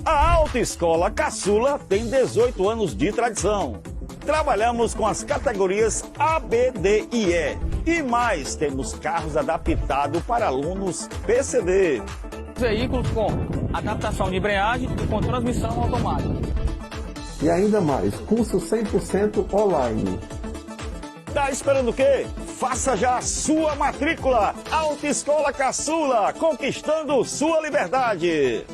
A Autoescola Caçula tem 18 anos de tradição. Trabalhamos com as categorias A, B, D e E. E mais, temos carros adaptados para alunos PCD. Veículos com adaptação de embreagem e com transmissão automática. E ainda mais, curso 100% online. Tá esperando o quê? Faça já a sua matrícula. Autoescola Caçula, conquistando sua liberdade.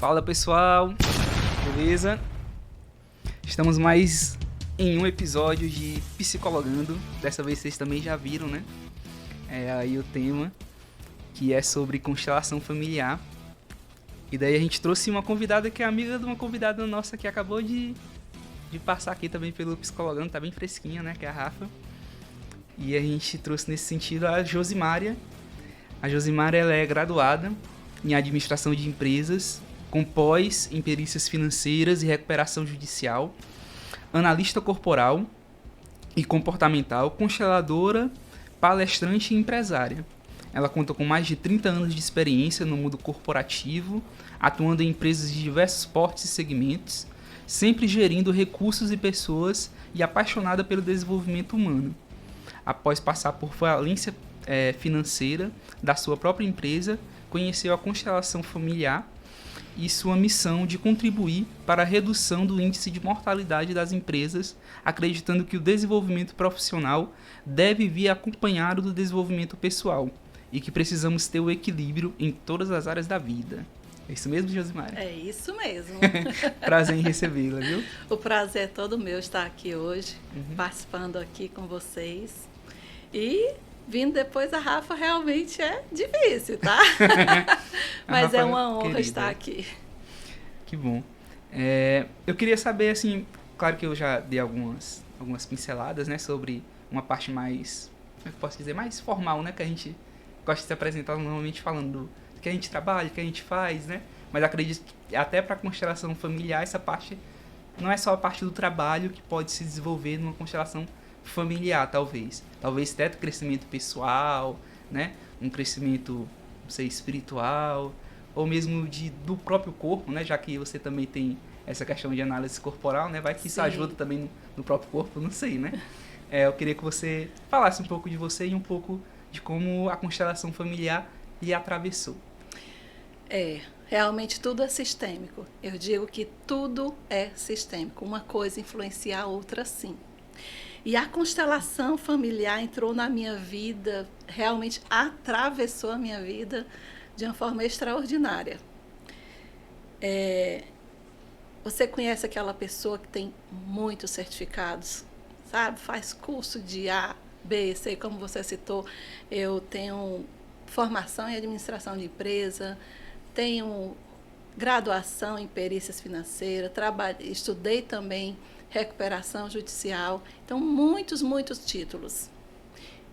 Fala pessoal, beleza? Estamos mais em um episódio de Psicologando. Dessa vez vocês também já viram, né? É aí o tema, que é sobre constelação familiar. E daí a gente trouxe uma convidada que é amiga de uma convidada nossa que acabou de passar aqui também pelo Psicologando, tá bem fresquinha, né? Que é a Rafa. E a gente trouxe nesse sentido a Josimária. A Josimária, ela é graduada em Administração de Empresas, com pós em Perícias Financeiras e Recuperação Judicial, analista corporal e comportamental, consteladora, palestrante e empresária. Ela conta com mais de 30 anos de experiência no mundo corporativo, atuando em empresas de diversos portes e segmentos, sempre gerindo recursos e pessoas e apaixonada pelo desenvolvimento humano. Após passar por falência financeira da sua própria empresa, conheceu a constelação familiar e sua missão de contribuir para a redução do índice de mortalidade das empresas, acreditando que o desenvolvimento profissional deve vir acompanhado do desenvolvimento pessoal e que precisamos ter o equilíbrio em todas as áreas da vida. É isso mesmo, Josimária? É isso mesmo. Prazer em recebê-la, viu? O prazer é todo meu estar aqui hoje, participando aqui com vocês. E vindo depois da Rafa realmente é difícil, tá? Mas é uma honra querida estar aqui. Que bom. Eu queria saber, assim, claro que eu já dei algumas pinceladas, né, sobre uma parte mais, como é que eu posso dizer, mais formal, né, que a gente gosta de se apresentar normalmente falando do que a gente trabalha, do que a gente faz, né? Mas acredito que até para a constelação familiar, essa parte não é só a parte do trabalho que pode se desenvolver numa constelação familiar, talvez. Talvez até do crescimento pessoal, né? Um crescimento, não sei, espiritual, ou mesmo do próprio corpo, né? Já que você também tem essa questão de análise corporal, né? Vai que isso ajuda também no próprio corpo, não sei, né? Eu queria que você falasse um pouco de você e um pouco de como a constelação familiar lhe atravessou. Realmente tudo é sistêmico. Eu digo que tudo é sistêmico. Uma coisa influencia a outra, sim. E a constelação familiar entrou na minha vida, realmente atravessou a minha vida de uma forma extraordinária. Você conhece aquela pessoa que tem muitos certificados, sabe? Faz curso de A, B, C, como você citou. Eu tenho formação em administração de empresa, tenho graduação em perícias financeiras, estudei também recuperação judicial. Então, muitos títulos.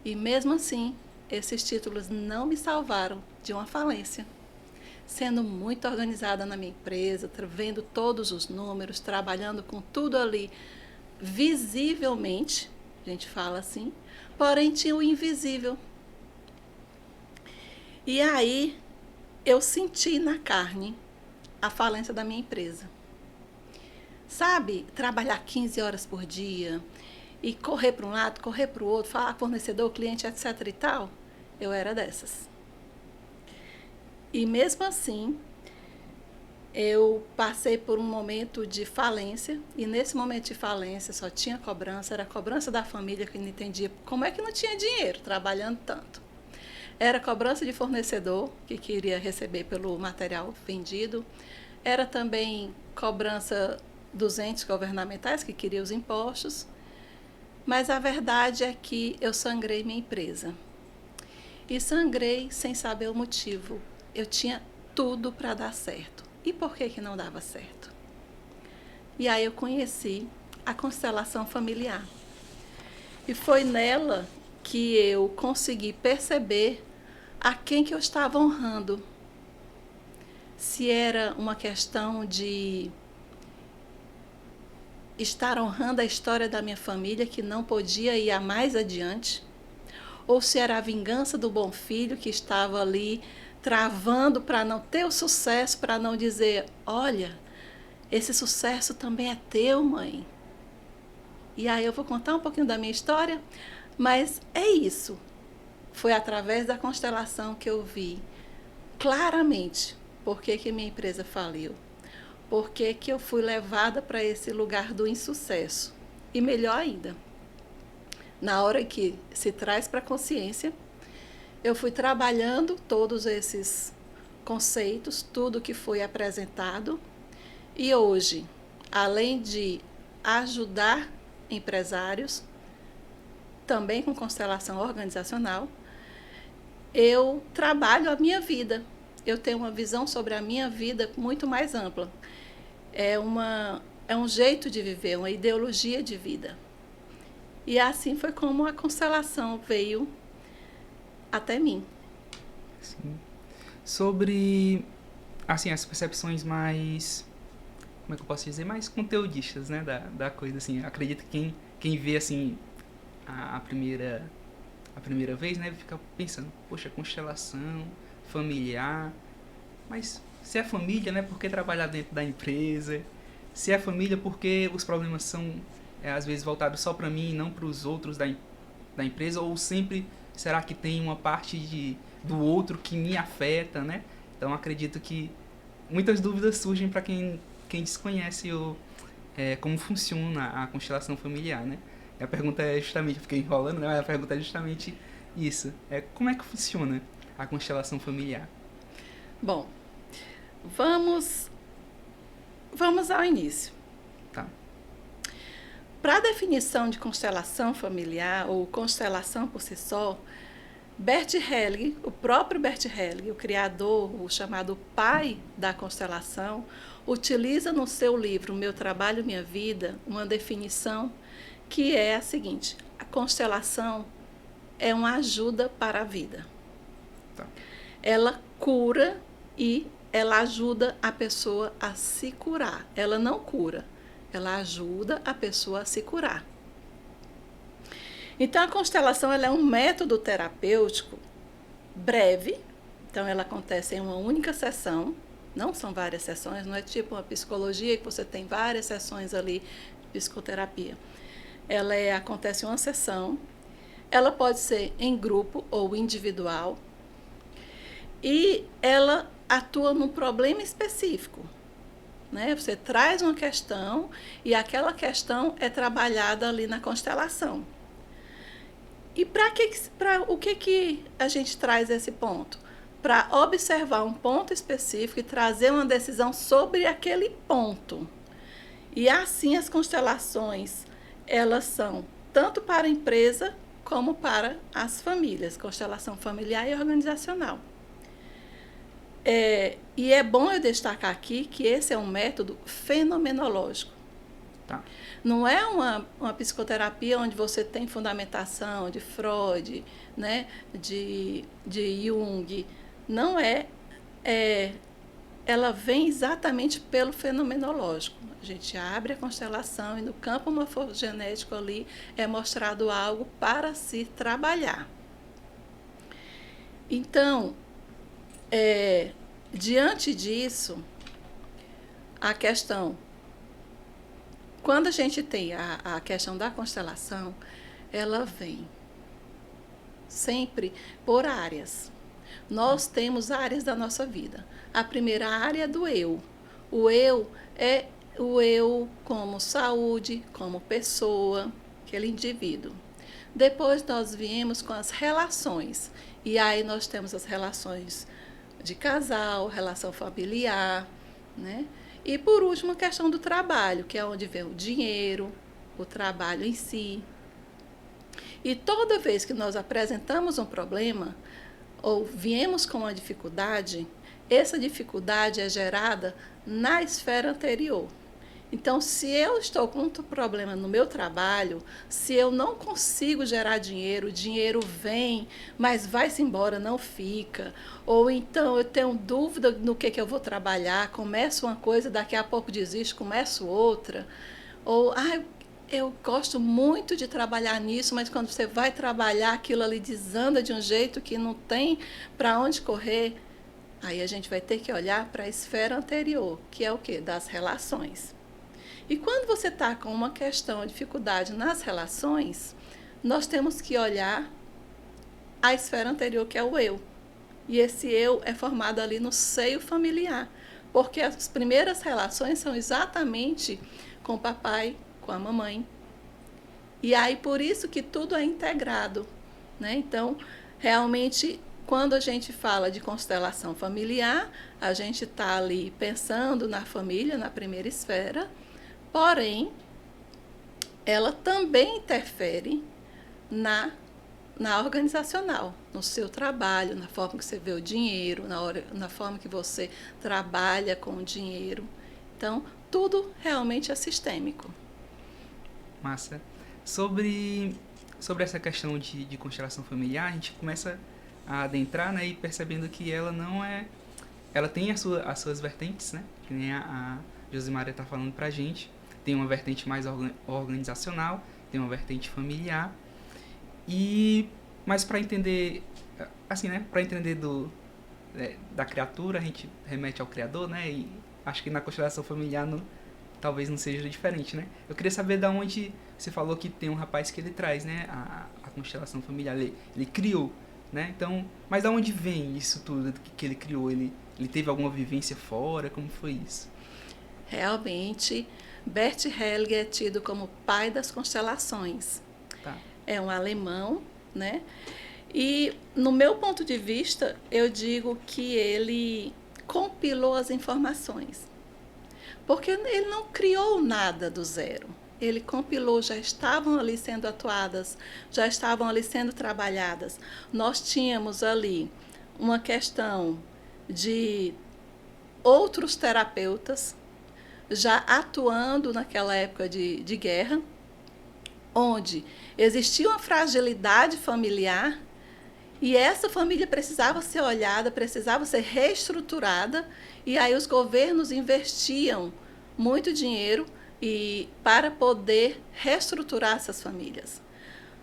E mesmo assim, esses títulos não me salvaram de uma falência. Sendo muito organizada na minha empresa, vendo todos os números, trabalhando com tudo ali visivelmente, a gente fala assim, porém tinha o invisível. E aí eu senti na carne a falência da minha empresa. Sabe, trabalhar 15 horas por dia e correr para um lado, correr para o outro, falar com fornecedor, cliente, etc e tal, eu era dessas. E mesmo assim, eu passei por um momento de falência, e nesse momento de falência só tinha cobrança, era a cobrança da família que não entendia como é que não tinha dinheiro trabalhando tanto. Era cobrança de fornecedor, que queria receber pelo material vendido, era também cobrança dos entes governamentais, que queriam os impostos, mas a verdade é que eu sangrei minha empresa. E sangrei sem saber o motivo. Eu tinha tudo para dar certo. E por que não dava certo? E aí eu conheci a constelação familiar. E foi nela que eu consegui perceber a quem que eu estava honrando. Se era uma questão de estar honrando a história da minha família, que não podia ir a mais adiante, ou se era a vingança do bom filho que estava ali travando para não ter o sucesso, para não dizer, olha, esse sucesso também é teu, mãe. E aí eu vou contar um pouquinho da minha história, mas é isso. Foi através da constelação que eu vi claramente por que minha empresa faliu, por que eu fui levada para esse lugar do insucesso. E melhor ainda, na hora que se traz para a consciência, eu fui trabalhando todos esses conceitos, tudo que foi apresentado, e hoje, além de ajudar empresários, também com constelação organizacional, eu trabalho a minha vida. Eu tenho uma visão sobre a minha vida muito mais ampla. É um jeito de viver, uma ideologia de vida. E assim foi como a constelação veio até mim. Sim. Sobre, assim, as percepções mais, como é que eu posso dizer, mais conteudistas, né, da coisa, assim. Eu acredito que quem vê, assim, a primeira vez, né, fica pensando, poxa, constelação familiar, mas se é família, né, por que trabalhar dentro da empresa? Se é família, por que os problemas são, às vezes, voltados só para mim e não para os outros da empresa? Ou sempre, será que tem uma parte do outro que me afeta, né? Então, acredito que muitas dúvidas surgem para quem desconhece como funciona a constelação familiar, né? E a pergunta é justamente, eu fiquei enrolando, né? A pergunta é justamente isso. Como é que funciona a constelação familiar? Bom, vamos ao início. Tá. Para a definição de constelação familiar, ou constelação por si só, Bert Helling, o próprio Bert Helling, o criador, o chamado pai da constelação, utiliza no seu livro Meu Trabalho, Minha Vida, uma definição que é a seguinte: a constelação é uma ajuda para a vida. Tá. Ela cura e ela ajuda a pessoa a se curar. Ela não cura, ela ajuda a pessoa a se curar. Então, a constelação ela é um método terapêutico breve. Então, ela acontece em uma única sessão. Não são várias sessões, não é tipo uma psicologia que você tem várias sessões ali de psicoterapia. Ela acontece em uma sessão. Ela pode ser em grupo ou individual. E ela atua num problema específico. Né? Você traz uma questão e aquela questão é trabalhada ali na constelação. E para o que a gente traz esse ponto? Para observar um ponto específico e trazer uma decisão sobre aquele ponto. E assim as constelações, elas são tanto para a empresa como para as famílias, constelação familiar e organizacional. E é bom eu destacar aqui que esse é um método fenomenológico. Tá. Não é uma psicoterapia onde você tem fundamentação de Freud, né, de Jung. Não é. Ela vem exatamente pelo fenomenológico. A gente abre a constelação e no campo morfogenético ali é mostrado algo para se trabalhar. Então, diante disso, a questão... Quando a gente tem a questão da constelação, ela vem sempre por áreas. Nós temos áreas da nossa vida. A primeira área é do eu. O eu é o eu como saúde, como pessoa, aquele indivíduo. Depois nós viemos com as relações. E aí nós temos as relações de casal, relação familiar, né? E, por último, a questão do trabalho, que é onde vem o dinheiro, o trabalho em si. E toda vez que nós apresentamos um problema, ou viemos com uma dificuldade, essa dificuldade é gerada na esfera anterior. Então, se eu estou com um problema no meu trabalho, se eu não consigo gerar dinheiro, o dinheiro vem, mas vai-se embora, não fica. Ou então eu tenho dúvida no que eu vou trabalhar, começo uma coisa, daqui a pouco desisto, começo outra. Ou, eu gosto muito de trabalhar nisso, mas quando você vai trabalhar, aquilo ali desanda de um jeito que não tem para onde correr. Aí a gente vai ter que olhar para a esfera anterior, que é o quê? Das relações. E quando você está com uma questão, uma dificuldade nas relações, nós temos que olhar a esfera anterior, que é o eu. E esse eu é formado ali no seio familiar, porque as primeiras relações são exatamente com o papai, com a mamãe. E aí, por isso que tudo é integrado, né? Então, realmente, quando a gente fala de constelação familiar, a gente está ali pensando na família, na primeira esfera. Porém, ela também interfere na organizacional, no seu trabalho, na forma que você vê o dinheiro, na forma que você trabalha com o dinheiro. Então, tudo realmente é sistêmico. Massa. Sobre essa questão de constelação familiar, a gente começa a adentrar, né, e percebendo que ela não é... Ela tem as suas vertentes, né, que nem a Josimária está falando pra gente. Tem uma vertente mais organizacional, tem uma vertente familiar. Mas para entender, assim, né, para entender da criatura, a gente remete ao Criador, né, e acho que na constelação familiar talvez não seja diferente, né. Eu queria saber de onde você falou que tem um rapaz que ele traz, né, a constelação familiar, ele criou, né, então, mas de onde vem isso tudo que ele criou? Ele teve alguma vivência fora? Como foi isso? Realmente, Bert Hellinger é tido como pai das constelações. Tá. É um alemão, né? E, no meu ponto de vista, eu digo que ele compilou as informações. Porque ele não criou nada do zero. Ele compilou, já estavam ali sendo atuadas, já estavam ali sendo trabalhadas. Nós tínhamos ali uma questão de outros terapeutas já atuando naquela época de guerra, onde existia uma fragilidade familiar E essa família precisava ser olhada, precisava ser reestruturada, e aí os governos investiam muito dinheiro para poder reestruturar essas famílias.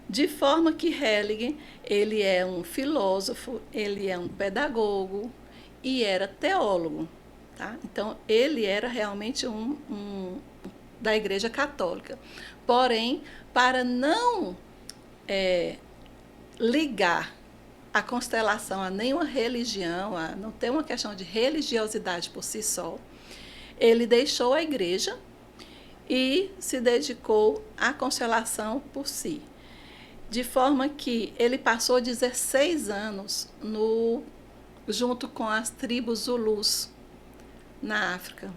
De forma que Hellinger, ele é um filósofo, ele é um pedagogo e era teólogo. Tá? Então, ele era realmente da Igreja Católica. Porém, para não ligar a constelação a nenhuma religião, a não ter uma questão de religiosidade por si só, ele deixou a igreja e se dedicou à constelação por si. De forma que ele passou 16 anos junto com as tribos Zulus na África.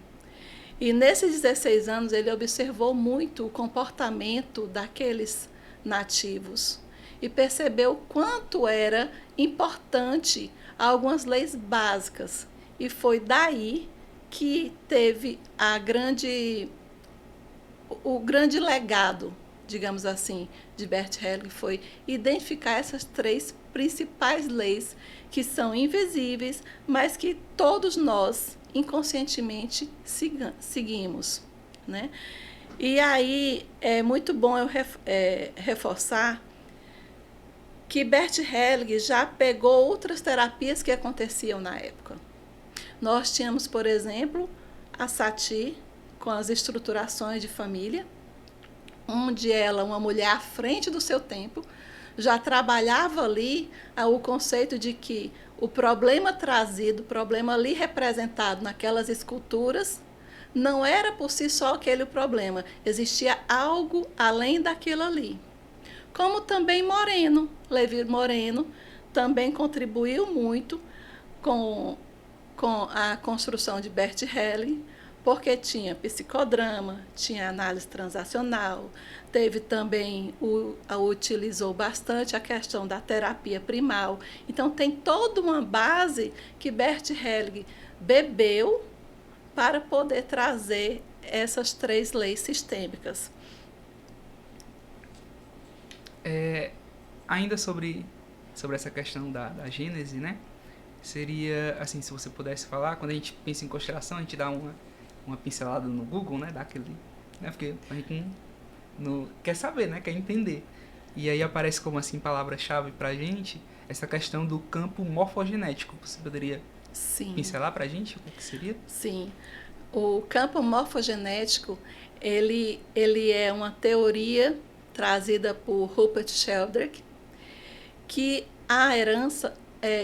E nesses 16 anos ele observou muito o comportamento daqueles nativos e percebeu o quanto era importante algumas leis básicas. E foi daí que teve o grande legado, digamos assim, de Bert Hellinger, foi identificar essas 3 principais leis que são invisíveis, mas que todos nós inconscientemente seguimos, né? E aí é muito bom eu reforçar que Bert Hellinger já pegou outras terapias que aconteciam na época. Nós tínhamos, por exemplo, a Sati, com as estruturações de família, onde ela, uma mulher à frente do seu tempo, já trabalhava ali o conceito de que o problema trazido, o problema ali representado naquelas esculturas, não era por si só aquele o problema, existia algo além daquilo ali. Como também Moreno, Levi Moreno, também contribuiu muito com a construção de Bert Hellinger, porque tinha psicodrama, tinha análise transacional, teve também, utilizou bastante a questão da terapia primal. Então, tem toda uma base que Bert Hellinger bebeu para poder trazer essas 3 leis sistêmicas. Ainda sobre essa questão da Gênese, né? Seria, assim, se você pudesse falar, quando a gente pensa em constelação, a gente dá uma pincelada no Google, né? Daquele, né? Porque a gente quer saber, né? Quer entender. E aí aparece como, assim, palavra-chave pra gente essa questão do campo morfogenético. Você poderia pincelar pra gente o que seria? Sim. O campo morfogenético, ele é uma teoria trazida por Rupert Sheldrake, que a herança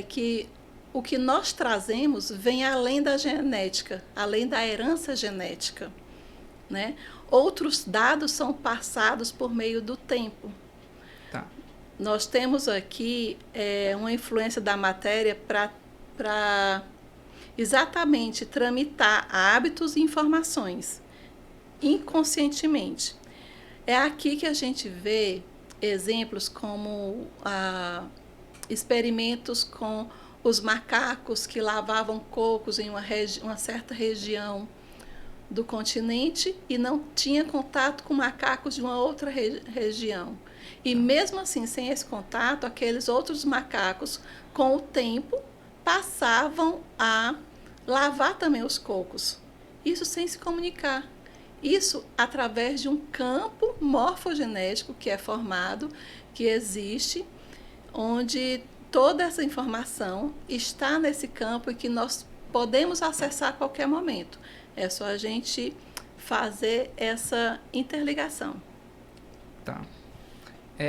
que o que nós trazemos vem além da genética, além da herança genética, né? Outros dados são passados por meio do tempo. Tá. Nós temos aqui uma influência da matéria para exatamente tramitar hábitos e informações inconscientemente. É aqui que a gente vê exemplos como experimentos com os macacos que lavavam cocos em uma certa região do continente e não tinha contato com macacos de uma outra região. E mesmo assim, sem esse contato, aqueles outros macacos, com o tempo, passavam a lavar também os cocos. Isso sem se comunicar. Isso através de um campo morfogenético que é formado, que existe, onde toda essa informação está nesse campo e que nós podemos acessar a qualquer momento. É só a gente fazer essa interligação. Tá.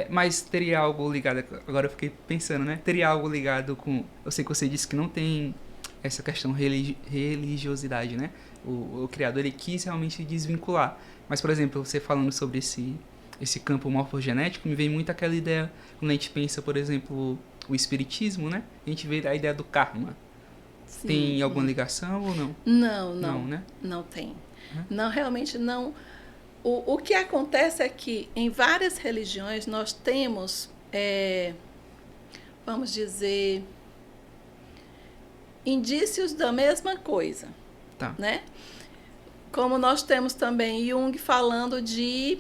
Mas teria algo ligado, agora eu fiquei pensando, né? Teria algo ligado com... Eu sei que você disse que não tem essa questão religiosidade, né? O criador, ele quis realmente desvincular. Mas, por exemplo, você falando sobre esse campo morfogenético, me vem muito aquela ideia, quando a gente pensa, por exemplo, o espiritismo, né? A gente vê a ideia do karma. Sim, tem alguma ligação ou não? Não, né? Não tem. Não, realmente não. O que acontece é que em várias religiões nós temos, vamos dizer, indícios da mesma coisa. Tá. Né? Como nós temos também Jung falando de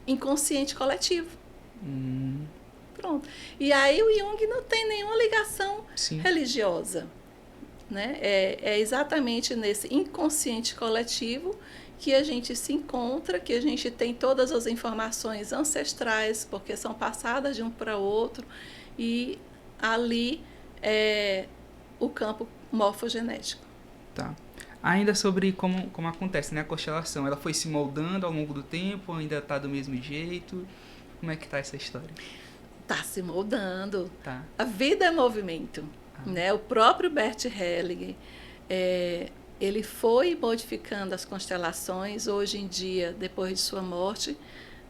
inconsciente coletivo. Pronto. pronto. E aí o Jung não tem nenhuma ligação Sim. religiosa, né? É exatamente nesse inconsciente coletivo que a gente se encontra, que a gente tem todas as informações ancestrais, porque são passadas de um para outro, e ali é o campo morfogenético. Tá. Ainda sobre como acontece, né, a constelação, ela foi se moldando ao longo do tempo, ainda está do mesmo jeito? Como é que tá essa história? Está se moldando. Tá. A vida é movimento. Né? O próprio Bert Hellinger, ele foi modificando as constelações. Hoje em dia, depois de sua morte,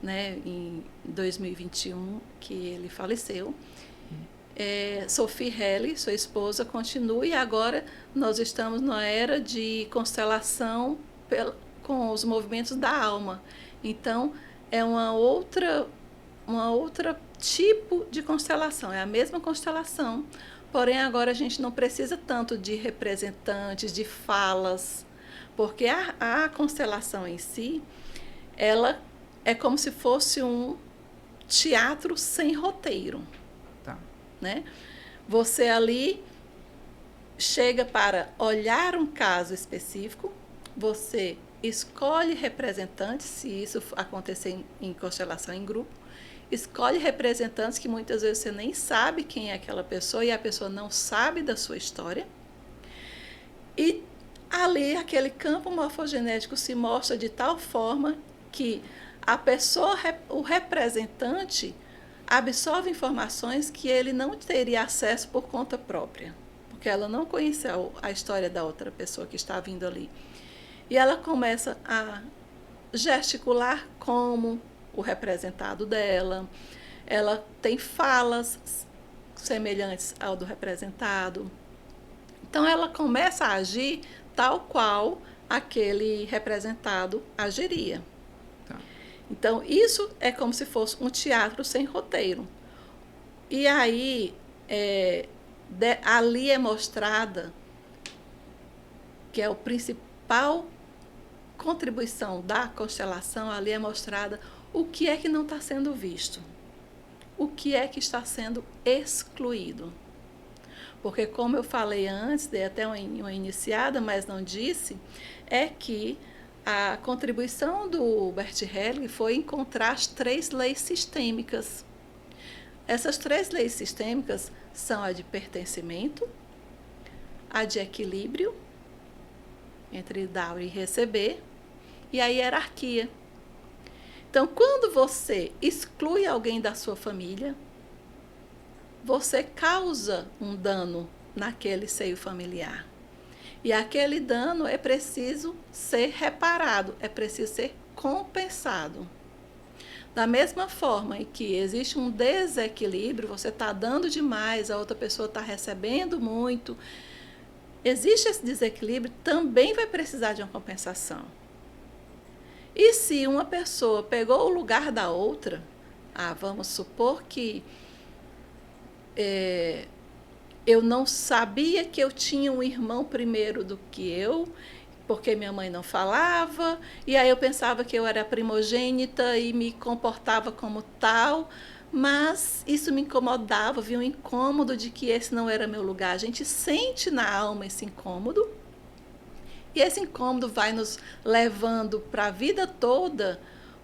né, em 2021, que ele faleceu, Sophie Helly, sua esposa, continua, e agora nós estamos na era de constelação com os movimentos da alma. Então, é uma outra tipo de constelação, é a mesma constelação, porém agora a gente não precisa tanto de representantes, de falas, porque a constelação em si, ela é como se fosse um teatro sem roteiro. Tá. Né? Você ali chega para olhar um caso específico, você escolhe representantes, se isso acontecer em constelação em grupo, escolhe representantes que muitas vezes você nem sabe quem é aquela pessoa e a pessoa não sabe da sua história. E ali aquele campo morfogenético se mostra de tal forma que a pessoa, o representante, absorve informações que ele não teria acesso por conta própria, porque ela não conheceu a história da outra pessoa que está vindo ali. E ela começa a gesticular como o representado dela, ela tem falas semelhantes ao do representado. Então, ela começa a agir tal qual aquele representado agiria. Tá. Então, isso é como se fosse um teatro sem roteiro. E aí, ali é mostrada que é o principal contribuição da constelação, ali é mostrada o que é que não está sendo visto, o que é que está sendo excluído. Porque, como eu falei antes, dei até uma iniciada, mas não disse, é que a contribuição do Bert Hellinger foi encontrar as 3 leis sistêmicas. Essas 3 leis sistêmicas são a de pertencimento, a de equilíbrio entre dar e receber, e a hierarquia. Então, quando você exclui alguém da sua família, você causa um dano naquele seio familiar. E aquele dano é preciso ser reparado, é preciso ser compensado. Da mesma forma em que existe um desequilíbrio, você está dando demais, a outra pessoa está recebendo muito, existe esse desequilíbrio, também vai precisar de uma compensação. E se uma pessoa pegou o lugar da outra, vamos supor que eu não sabia que eu tinha um irmão primeiro do que eu, porque minha mãe não falava, e aí eu pensava que eu era primogênita e me comportava como tal, mas isso me incomodava, havia um incômodo de que esse não era meu lugar. A gente sente na alma esse incômodo, e esse incômodo vai nos levando para a vida toda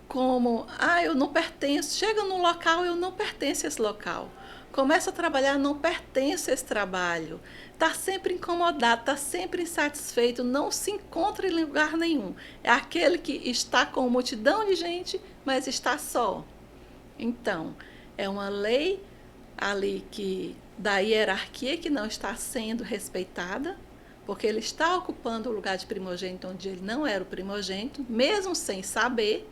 como, eu não pertenço, chega num local, eu não pertenço a esse local. Começa a trabalhar, não pertence a esse trabalho. Está sempre incomodado, está sempre insatisfeito, não se encontra em lugar nenhum. É aquele que está com multidão de gente, mas está só. Então, é uma lei ali da hierarquia que não está sendo respeitada, porque ele está ocupando o lugar de primogênito onde ele não era o primogênito, mesmo sem saber,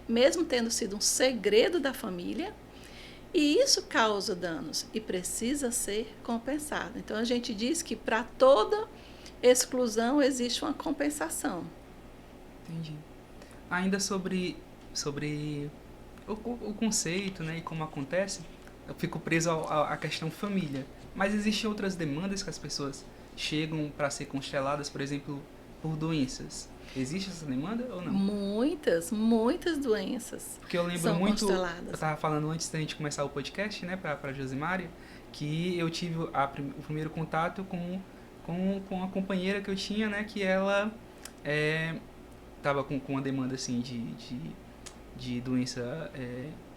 mesmo tendo sido um segredo da família, e isso causa danos e precisa ser compensado. Então, a gente diz que para toda exclusão existe uma compensação. Entendi. Ainda sobre o conceito, né, e como acontece, eu fico preso à questão família. Mas existem outras demandas que as pessoas chegam para ser consteladas, por exemplo, por doenças. Existe essa demanda ou não? Muitas doenças Porque eu lembro são muito, consteladas. eu estava falando antes da gente começar o podcast, né, para Josimária, que eu tive o primeiro contato com uma companheira que eu tinha, né, que ela estava com uma demanda assim de doença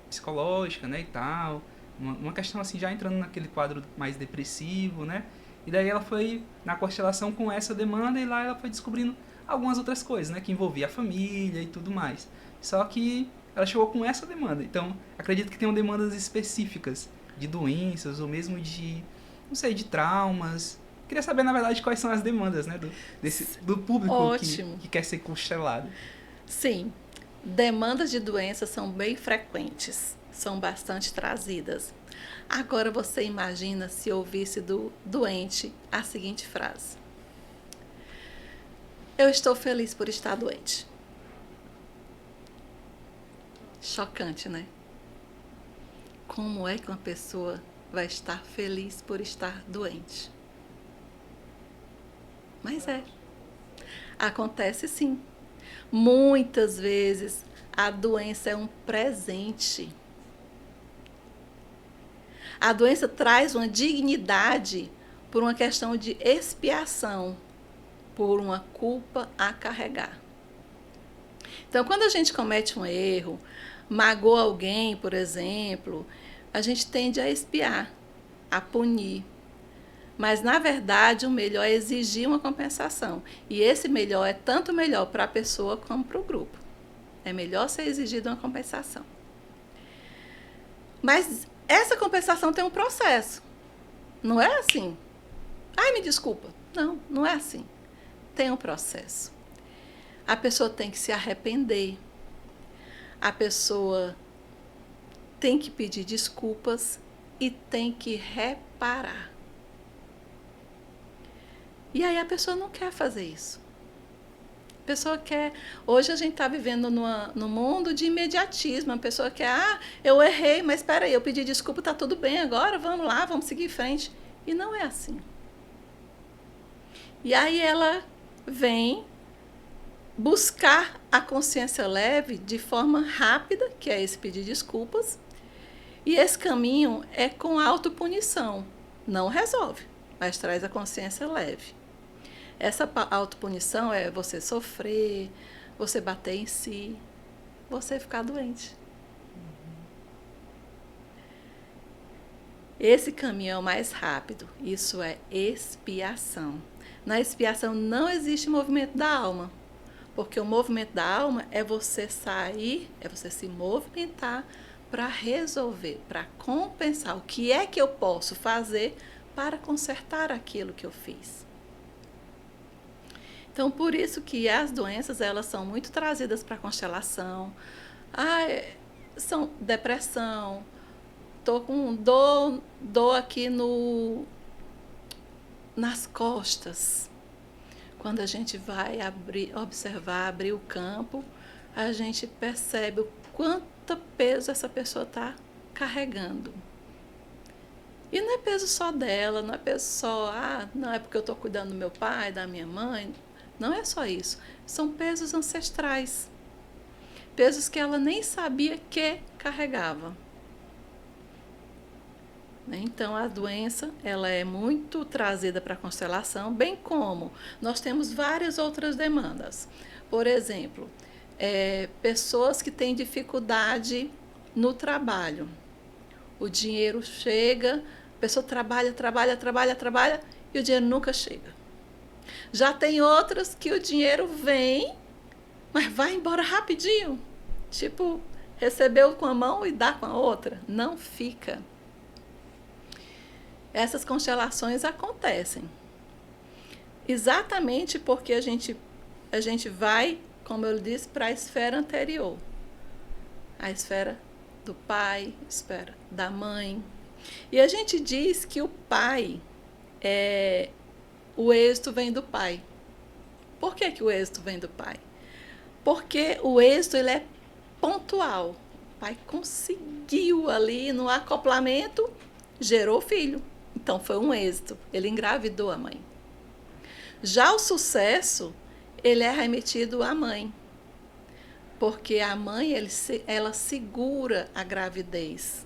psicológica, né, e tal, uma questão assim já entrando naquele quadro mais depressivo, né, e daí ela foi na constelação com essa demanda e lá ela foi descobrindo algumas outras coisas, né, que envolvia a família e tudo mais. Só que ela chegou com essa demanda. Então, acredito que tenham demandas específicas de doenças ou mesmo de, não sei, de traumas. Queria saber, na verdade, quais são as demandas, né, do público que quer ser constelado. Sim, demandas de doenças são bem frequentes, são bastante trazidas. Agora você imagina se ouvisse do doente a seguinte frase: eu estou feliz por estar doente. Chocante, né? Como é que uma pessoa vai estar feliz por estar doente? Mas acontece sim. Muitas vezes a doença é um presente. A doença traz uma dignidade por uma questão de expiação, por uma culpa a carregar. Então, quando a gente comete um erro, magoa alguém, por exemplo, a gente tende a expiar, a punir. Mas, na verdade, o melhor é exigir uma compensação. E esse melhor é tanto melhor para a pessoa como para o grupo. É melhor ser exigida uma compensação. Mas essa compensação tem um processo. Não é assim. Ai, me desculpa. Não, não é assim. Tem um processo. A pessoa tem que se arrepender. A pessoa tem que pedir desculpas e tem que reparar. E aí a pessoa não quer fazer isso. A pessoa quer... Hoje a gente está vivendo num mundo de imediatismo. A pessoa quer, eu errei, mas espera aí, eu pedi desculpa, está tudo bem agora, vamos lá, vamos seguir em frente. E não é assim. E aí ela vem buscar a consciência leve de forma rápida, que é esse pedir desculpas. E esse caminho é com autopunição. Não resolve, mas traz a consciência leve. Essa autopunição é você sofrer, você bater em si, você ficar doente. Esse caminho é o mais rápido. Isso é expiação. Na expiação não existe movimento da alma, porque o movimento da alma é você sair, é você se movimentar para resolver, para compensar. O que é que eu posso fazer para consertar aquilo que eu fiz? Então, por isso que as doenças, elas são muito trazidas para a constelação. São depressão, estou com dor aqui nas costas. Quando a gente vai abrir o campo, a gente percebe o quanto peso essa pessoa está carregando. E não é peso só dela, não é peso só, não é porque eu estou cuidando do meu pai, da minha mãe. Não é só isso. São pesos ancestrais. Pesos que ela nem sabia que carregava. Então, a doença, ela é muito trazida para a constelação, bem como nós temos várias outras demandas. Por exemplo, pessoas que têm dificuldade no trabalho. O dinheiro chega, a pessoa trabalha e o dinheiro nunca chega. Já tem outras que o dinheiro vem, mas vai embora rapidinho. Tipo, recebeu com a mão e dá com a outra. Não fica. Essas constelações acontecem exatamente porque a gente vai, como eu disse, para a esfera anterior. A esfera do pai, a esfera da mãe. E a gente diz que o pai, o êxito vem do pai. Por que o êxito vem do pai? Porque o êxito ele é pontual. O pai conseguiu ali no acoplamento, gerou filho. Então, foi um êxito. Ele engravidou a mãe. Já o sucesso, ele é remetido à mãe. Porque a mãe, ela segura a gravidez.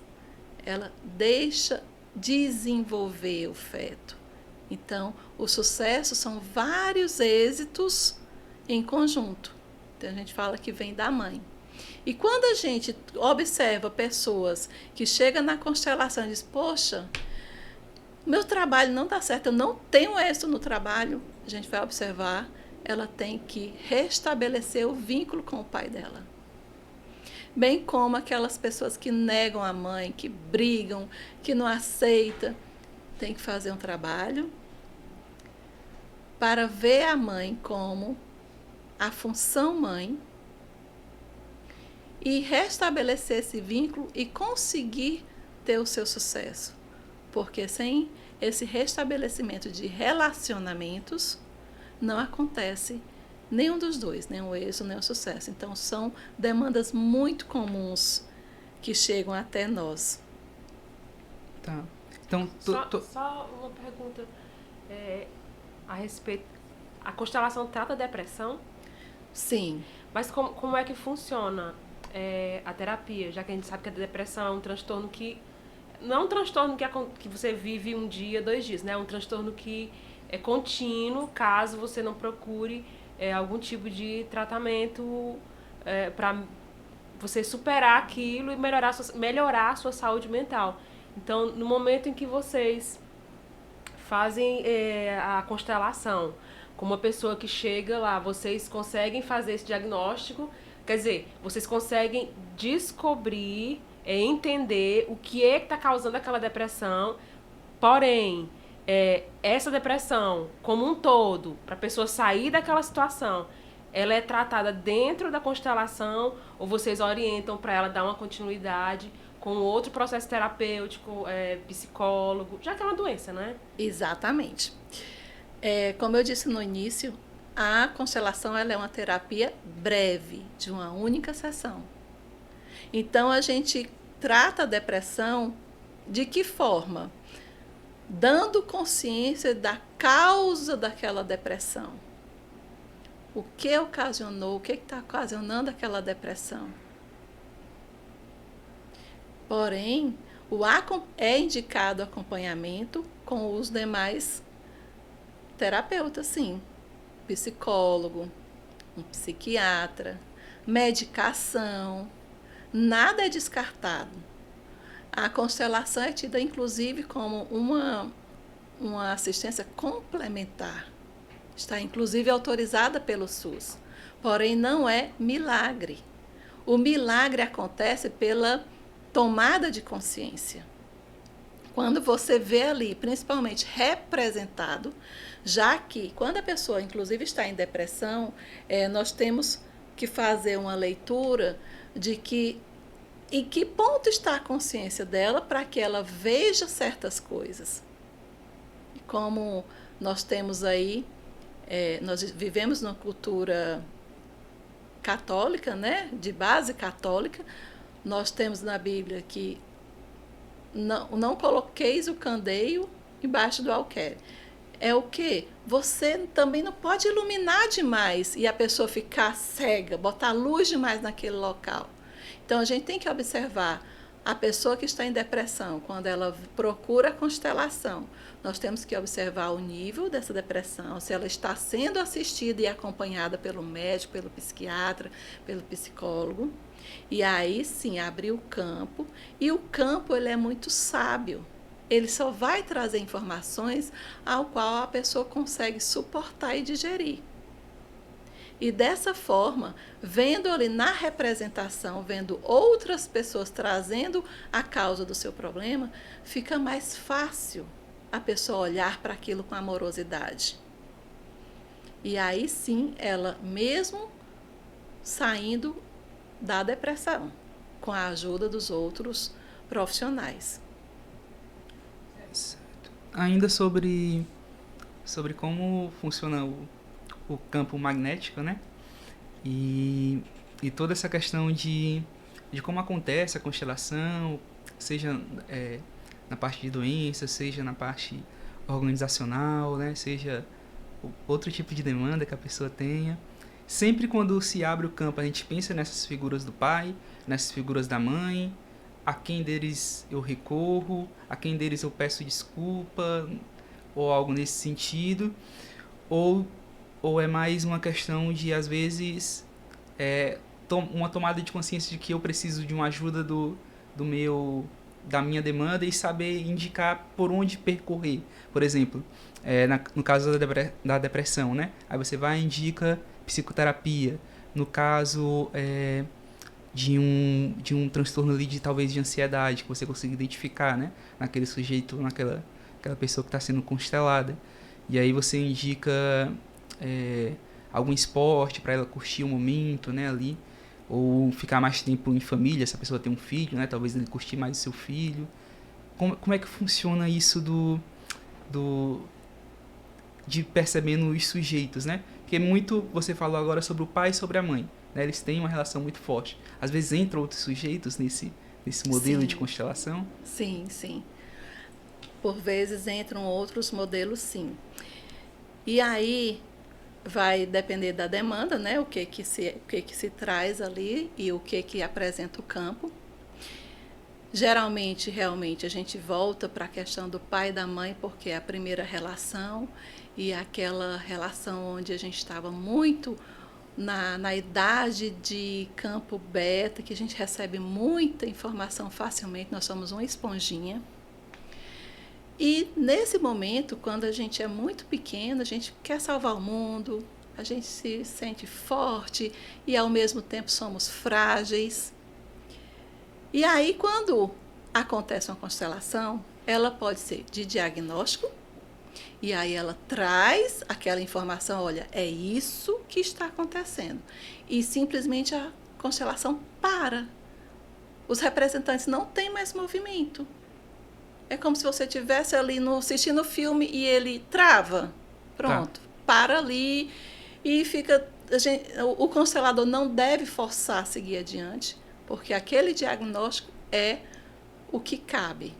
Ela deixa desenvolver o feto. Então, o sucesso são vários êxitos em conjunto. Então, a gente fala que vem da mãe. E quando a gente observa pessoas que chegam na constelação e dizem, poxa, meu trabalho não dá certo, eu não tenho êxito no trabalho, a gente vai observar, ela tem que restabelecer o vínculo com o pai dela. Bem como aquelas pessoas que negam a mãe, que brigam, que não aceitam, tem que fazer um trabalho para ver a mãe como a função mãe e restabelecer esse vínculo e conseguir ter o seu sucesso. Porque sem esse restabelecimento de relacionamentos, não acontece nenhum dos dois, nem o êxito, nem o sucesso. Então, são demandas muito comuns que chegam até nós. Tá. Então, Só uma pergunta a respeito. A constelação trata depressão? Sim. Mas como é que funciona a terapia? Já que a gente sabe que a depressão é um transtorno que... Não é um transtorno que você vive um dia, 2 dias, né? É um transtorno que é contínuo, caso você não procure algum tipo de tratamento para você superar aquilo e melhorar a sua saúde mental. Então, no momento em que vocês fazem a constelação com uma pessoa que chega lá, vocês conseguem fazer esse diagnóstico, quer dizer, vocês conseguem descobrir, entender o que é que está causando aquela depressão, porém, essa depressão como um todo, para a pessoa sair daquela situação, ela é tratada dentro da constelação ou vocês orientam para ela dar uma continuidade com outro processo terapêutico, psicólogo, já que é uma doença, né? Exatamente. Como eu disse no início, a constelação ela é uma terapia breve, de uma única sessão. Então, a gente trata a depressão de que forma? Dando consciência da causa daquela depressão. O que ocasionou, o que está ocasionando aquela depressão? Porém, é indicado acompanhamento com os demais terapeutas, sim. Psicólogo, um psiquiatra, medicação. Nada é descartado. A constelação é tida, inclusive, como uma assistência complementar. Está, inclusive, autorizada pelo SUS. Porém, não é milagre. O milagre acontece pela tomada de consciência. Quando você vê ali, principalmente representado, já que quando a pessoa, inclusive, está em depressão, nós temos que fazer uma leitura de em que ponto está a consciência dela para que ela veja certas coisas. Como nós temos aí, nós vivemos numa cultura católica, né, de base católica, nós temos na Bíblia que não coloqueis o candeeiro embaixo do alqueire. É o quê? Você também não pode iluminar demais e a pessoa ficar cega, botar luz demais naquele local. Então, a gente tem que observar a pessoa que está em depressão, quando ela procura a constelação, nós temos que observar o nível dessa depressão, se ela está sendo assistida e acompanhada pelo médico, pelo psiquiatra, pelo psicólogo. E aí, sim, abrir o campo. E o campo, ele é muito sábio. Ele só vai trazer informações ao qual a pessoa consegue suportar e digerir. E dessa forma, vendo ali na representação, vendo outras pessoas trazendo a causa do seu problema, fica mais fácil a pessoa olhar para aquilo com amorosidade. E aí sim, ela mesmo saindo da depressão, com a ajuda dos outros profissionais. Certo. Ainda sobre como funciona o campo magnético, né? E toda essa questão de como acontece a constelação, seja na parte de doença, seja na parte organizacional, né? Seja outro tipo de demanda que a pessoa tenha. Sempre quando se abre o campo, a gente pensa nessas figuras do pai, nessas figuras da mãe, a quem deles eu recorro, a quem deles eu peço desculpa, ou algo nesse sentido, ou é mais uma questão de, às vezes, uma tomada de consciência de que eu preciso de uma ajuda da minha demanda e saber indicar por onde percorrer. Por exemplo, no caso da depressão, né? Aí você vai e indica psicoterapia. No caso de um transtorno ali talvez de ansiedade, que você consiga identificar, né? Naquele sujeito, naquela pessoa que está sendo constelada. E aí você indica algum esporte para ela curtir o momento, né, ali. Ou ficar mais tempo em família, se a pessoa tem um filho, né? Talvez ele curtir mais o seu filho. Como é que funciona isso de percebendo os sujeitos, né? Porque muito você falou agora sobre o pai e sobre a mãe, né? Eles têm uma relação muito forte. Às vezes entram outros sujeitos nesse modelo de constelação. Sim, sim. Por vezes entram outros modelos, sim. E aí vai depender da demanda, né? O que se traz ali e o que apresenta o campo. Geralmente, realmente, a gente volta para a questão do pai e da mãe, porque é a primeira relação e aquela relação onde a gente estava muito na idade de campo beta, que a gente recebe muita informação facilmente, nós somos uma esponjinha. E nesse momento, quando a gente é muito pequeno, a gente quer salvar o mundo, a gente se sente forte e ao mesmo tempo somos frágeis. E aí, quando acontece uma constelação, ela pode ser de diagnóstico, e aí ela traz aquela informação, olha, é isso que está acontecendo. E simplesmente a constelação para. Os representantes não têm mais movimento. É como se você estivesse ali assistindo o filme e ele trava. Pronto, para ali e fica... o constelador não deve forçar a seguir adiante, porque aquele diagnóstico é o que cabe.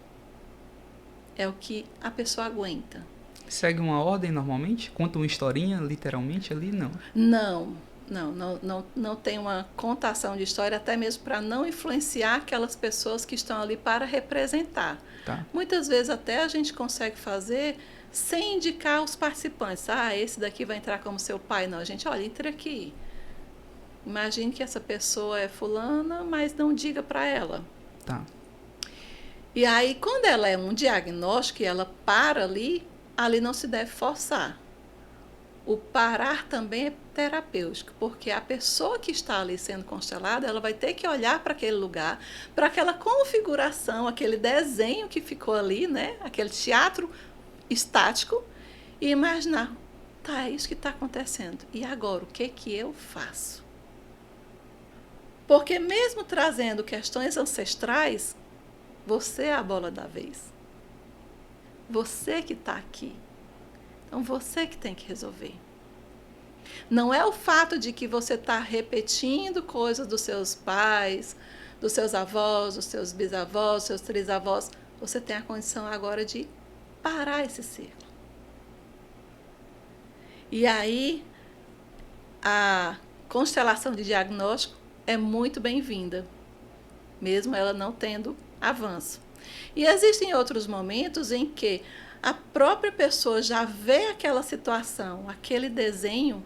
É o que a pessoa aguenta. Segue uma ordem normalmente? Conta uma historinha, literalmente, ali? Não. Não tem uma contação de história, até mesmo para não influenciar aquelas pessoas que estão ali para representar. Tá. Muitas vezes até a gente consegue fazer sem indicar os participantes. Esse daqui vai entrar como seu pai. Não, a gente, olha, entra aqui. Imagine que essa pessoa é fulana, mas não diga para ela. Tá. E aí, quando ela é um diagnóstico e ela para ali não se deve forçar. O parar também é terapêutico, porque a pessoa que está ali sendo constelada, ela vai ter que olhar para aquele lugar, para aquela configuração, aquele desenho que ficou ali, né? Aquele teatro estático, e imaginar, é isso que está acontecendo. E agora, o que eu faço? Porque mesmo trazendo questões ancestrais, você é a bola da vez. Você que está aqui. Então, você que tem que resolver. Não é o fato de que você está repetindo coisas dos seus pais, dos seus avós, dos seus bisavós, dos seus trisavós. Você tem a condição agora de parar esse ciclo. E aí, a constelação de diagnóstico é muito bem-vinda, mesmo ela não tendo avanço. E existem outros momentos em que a própria pessoa já vê aquela situação, aquele desenho,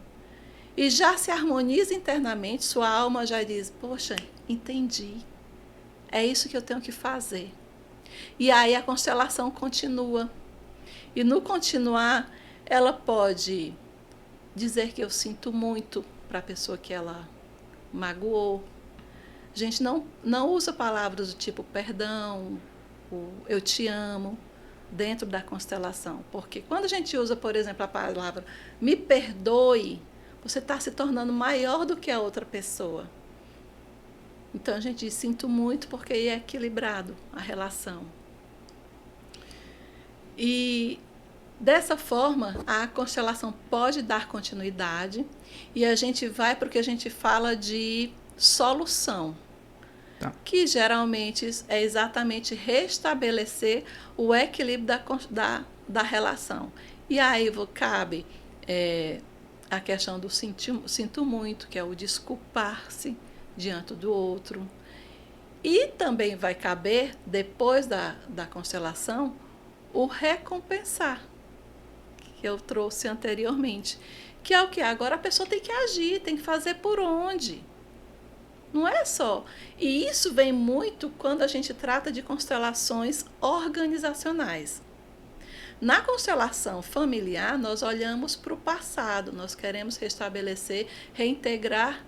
e já se harmoniza internamente, sua alma já diz, poxa, entendi, é isso que eu tenho que fazer. E aí a constelação continua. E no continuar, ela pode dizer que eu sinto muito para a pessoa que ela magoou. A gente não usa palavras do tipo perdão, eu te amo, dentro da constelação. Porque quando a gente usa, por exemplo, a palavra me perdoe, você está se tornando maior do que a outra pessoa. Então a gente diz, sinto muito, porque é equilibrado a relação. E dessa forma, a constelação pode dar continuidade e a gente vai para o que a gente fala de solução. Tá. Que geralmente é exatamente restabelecer o equilíbrio da relação. E aí cabe a questão do sinto muito, que é o desculpar-se diante do outro. E também vai caber, depois da constelação, o recompensar, que eu trouxe anteriormente. Que é o que? Agora a pessoa tem que agir, tem que fazer por onde. Não é só. E isso vem muito quando a gente trata de constelações organizacionais. Na constelação familiar, nós olhamos para o passado, nós queremos restabelecer, reintegrar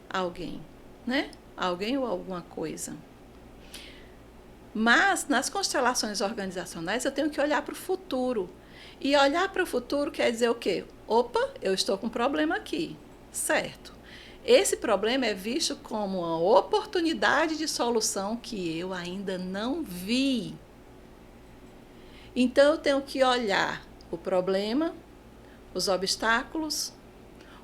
alguém, né? Alguém ou alguma coisa. Mas, nas constelações organizacionais, eu tenho que olhar para o futuro. E olhar para o futuro quer dizer o quê? Opa, eu estou com um problema aqui, certo? Esse problema é visto como uma oportunidade de solução que eu ainda não vi. Então, eu tenho que olhar o problema, os obstáculos,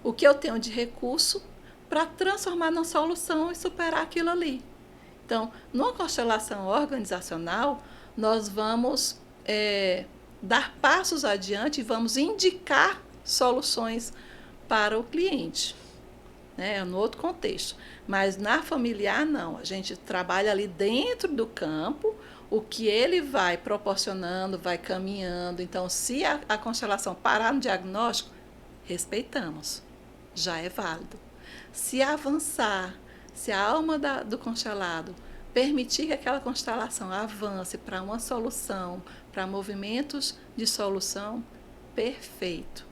o que eu tenho de recurso para transformar na solução e superar aquilo ali. Então, numa constelação organizacional, nós vamos dar passos adiante e vamos indicar soluções para o cliente, né? No outro contexto. Mas na familiar, não. A gente trabalha ali dentro do campo, o que ele vai proporcionando, vai caminhando. Então, se a constelação parar no diagnóstico, respeitamos. Já é válido. Se avançar, se a alma do constelado permitir que aquela constelação avance para uma solução, para movimentos de solução, perfeito.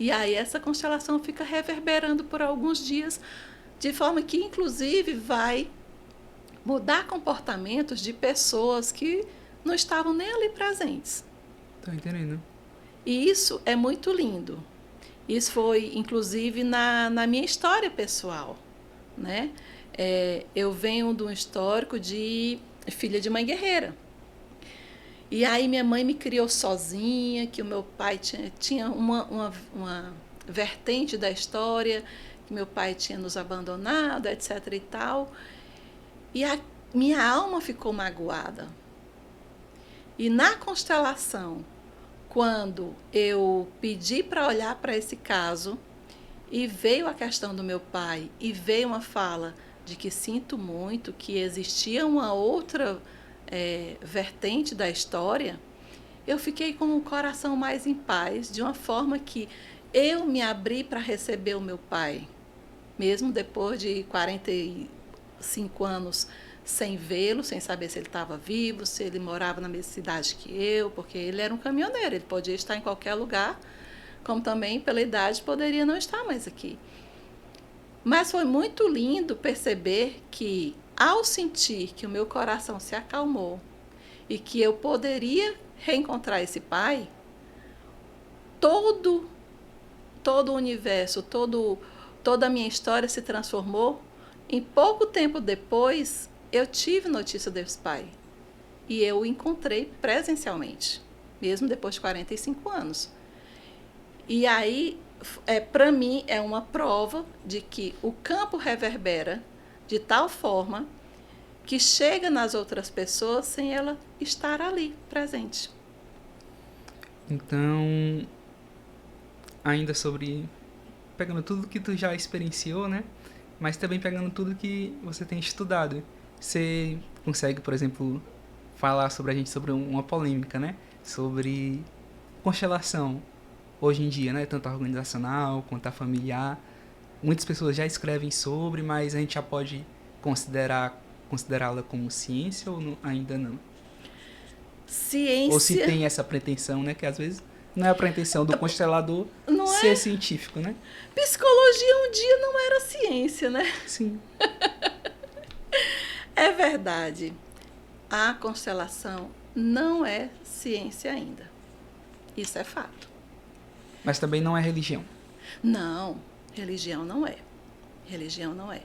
E aí essa constelação fica reverberando por alguns dias, de forma que, inclusive, vai mudar comportamentos de pessoas que não estavam nem ali presentes. Estou entendendo. E isso é muito lindo. Isso foi, inclusive, na minha história pessoal, né? Eu venho de um histórico de filha de mãe guerreira. E aí minha mãe me criou sozinha, que o meu pai tinha uma vertente da história, que meu pai tinha nos abandonado, etc. e tal. E a minha alma ficou magoada. E na constelação, quando eu pedi para olhar para esse caso, e veio a questão do meu pai, e veio uma fala de que sinto muito, que existia uma outra vertente da história, eu fiquei com o coração mais em paz, de uma forma que eu me abri para receber o meu pai, mesmo depois de 45 anos sem vê-lo, sem saber se ele estava vivo, se ele morava na mesma cidade que eu, porque ele era um caminhoneiro, ele podia estar em qualquer lugar, como também, pela idade, poderia não estar mais aqui. Mas foi muito lindo perceber que, ao sentir que o meu coração se acalmou e que eu poderia reencontrar esse pai, todo o universo, toda a minha história se transformou. Em pouco tempo depois, eu tive notícia desse pai. E eu o encontrei presencialmente, mesmo depois de 45 anos. E aí, para mim, é uma prova de que o campo reverbera de tal forma que chega nas outras pessoas sem ela estar ali, presente. Então, ainda pegando tudo que tu já experienciou, né? Mas também pegando tudo que você tem estudado. Você consegue, por exemplo, falar sobre uma polêmica, né? Sobre constelação. Hoje em dia, né? Tanto a organizacional quanto a familiar. Muitas pessoas já escrevem sobre, mas a gente já pode considerá-la como ciência ou não, ainda não? Ciência... Ou se tem essa pretensão, né? Que às vezes não é a pretensão do constelador ser científico, né? Psicologia um dia não era ciência, né? Sim. É verdade. A constelação não é ciência ainda. Isso é fato. Mas também não é religião. Não, religião não é. Religião não é.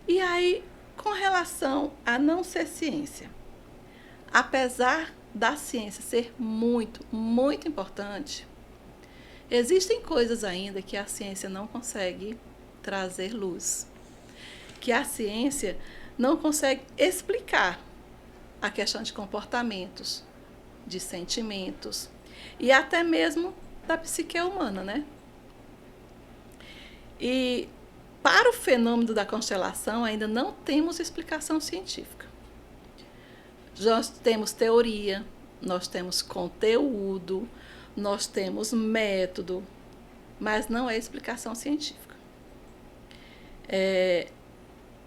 E aí, com relação a não ser ciência, apesar da ciência ser muito, muito importante, existem coisas ainda que a ciência não consegue trazer luz. Que a ciência não consegue explicar a questão de comportamentos, de sentimentos e até mesmo da psique humana, né? E para o fenômeno da constelação ainda não temos explicação científica. Nós temos teoria, nós temos conteúdo, nós temos método, mas não é explicação científica.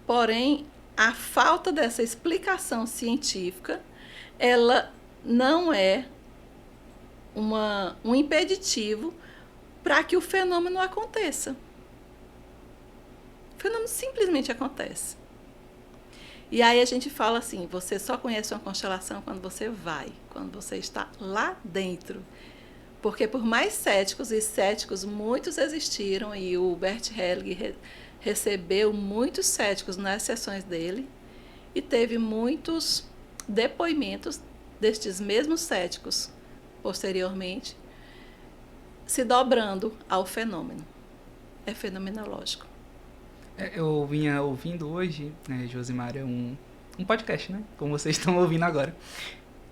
Porém, a falta dessa explicação científica, ela não é um impeditivo para que o fenômeno aconteça. O fenômeno simplesmente acontece. E aí a gente fala assim, você só conhece uma constelação quando você vai, quando você está lá dentro. Porque por mais céticos muitos existiram, e o Bert Helling recebeu muitos céticos nas sessões dele, e teve muitos depoimentos destes mesmos céticos, posteriormente, se dobrando ao fenômeno. É fenomenológico. Eu vinha ouvindo hoje, né, Josimar, um podcast, né? Como vocês estão ouvindo agora.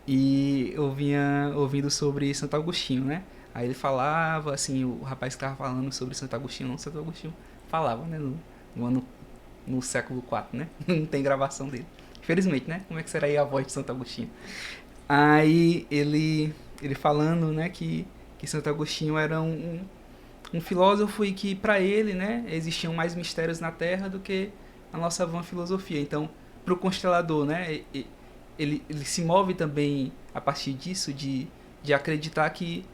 E eu vinha ouvindo sobre Santo Agostinho, né? Aí ele falava, assim, o rapaz que estava falando sobre Santo Agostinho, falava, né? No século IV, né? Não tem gravação dele. Infelizmente, né? Como é que será aí a voz de Santo Agostinho? Aí ele falando, né, que Santo Agostinho era um filósofo e que para ele, né, existiam mais mistérios na Terra do que a nossa vã filosofia. Então, para o constelador, né, ele se move também a partir disso, de acreditar que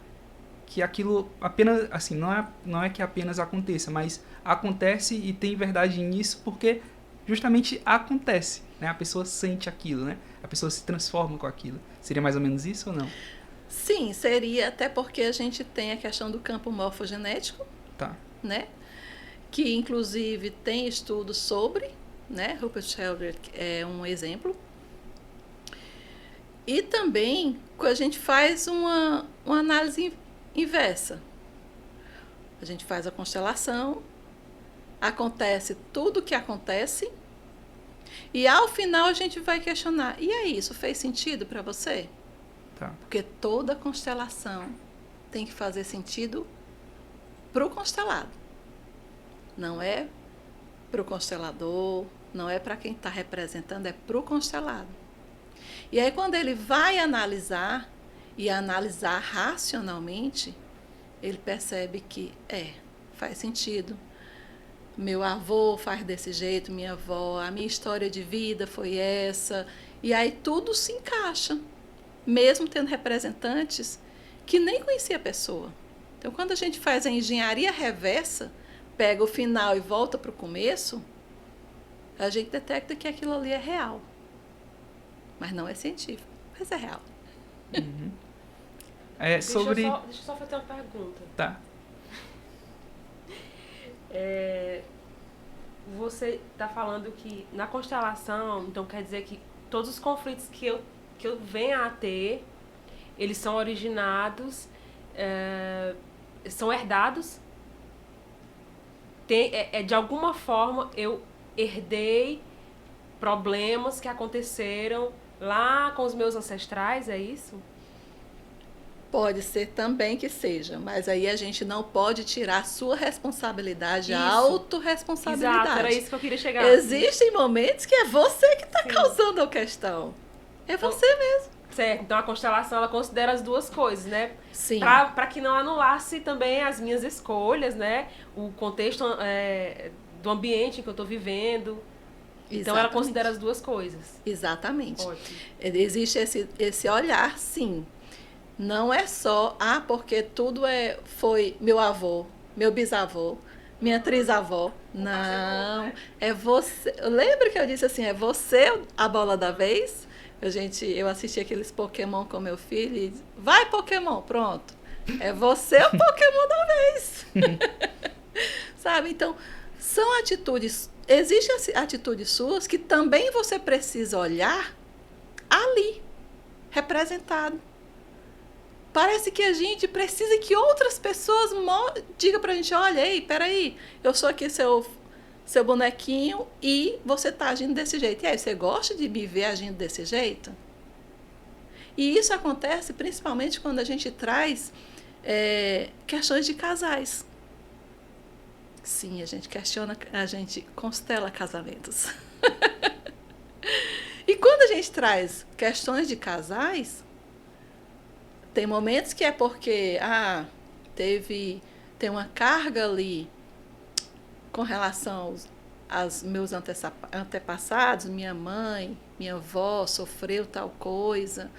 aquilo apenas, assim, não é que apenas aconteça, mas acontece e tem verdade nisso porque justamente acontece, né? A pessoa sente aquilo, né? A pessoa se transforma com aquilo. Seria mais ou menos isso ou não? Sim, seria, até porque a gente tem a questão do campo morfogenético, Tá. né? Que inclusive tem estudos sobre, né? Rupert Sheldrake é um exemplo. E também a gente faz uma análise inversa. A gente faz a constelação, acontece tudo o que acontece, e ao final a gente vai questionar, e aí, isso fez sentido para você? Tá. Porque toda constelação tem que fazer sentido para o constelado. Não é para o constelador, não é para quem está representando, é para o constelado. E aí, quando ele vai analisar, e analisar racionalmente, ele percebe que faz sentido. Meu avô faz desse jeito, minha avó, a minha história de vida foi essa. E aí tudo se encaixa, mesmo tendo representantes que nem conhecia a pessoa. Então, quando a gente faz a engenharia reversa, pega o final e volta para o começo, a gente detecta que aquilo ali é real. Mas não é científico, mas é real. Uhum. Deixa eu só fazer uma pergunta. Tá. Você está falando que na constelação, então quer dizer que todos os conflitos que eu venha a ter, eles são originados, são herdados? De alguma forma eu herdei problemas que aconteceram lá com os meus ancestrais, é isso? Pode ser também que seja, mas aí a gente não pode tirar a sua responsabilidade, Isso. a autorresponsabilidade. Exato, era isso que eu queria chegar. Existem momentos que é você que está causando a questão. É você mesmo. Certo, então a constelação ela considera as duas coisas, né? Sim. Para que não anulasse também as minhas escolhas, né? O contexto do ambiente em que eu estou vivendo. Então ela considera as duas coisas. Exatamente. Ótimo. Existe esse olhar, sim. Não é só, porque tudo foi meu avô, meu bisavô, minha trisavó. Não, é você. Lembra que eu disse assim, é você a bola da vez? Eu assisti aqueles Pokémon com meu filho e vai Pokémon, pronto. É você o Pokémon da vez. Sabe? Então, são atitudes, existem atitudes suas que também você precisa olhar ali, representado. Parece que a gente precisa que outras pessoas digam pra gente, olha, ei, peraí, eu sou aqui seu bonequinho e você tá agindo desse jeito. E aí, você gosta de me ver agindo desse jeito? E isso acontece principalmente quando a gente traz questões de casais. Sim, a gente questiona, a gente constela casamentos. E quando a gente traz questões de casais, tem momentos que é porque tem uma carga ali com relação aos meus antepassados, minha mãe, minha avó sofreu tal coisa,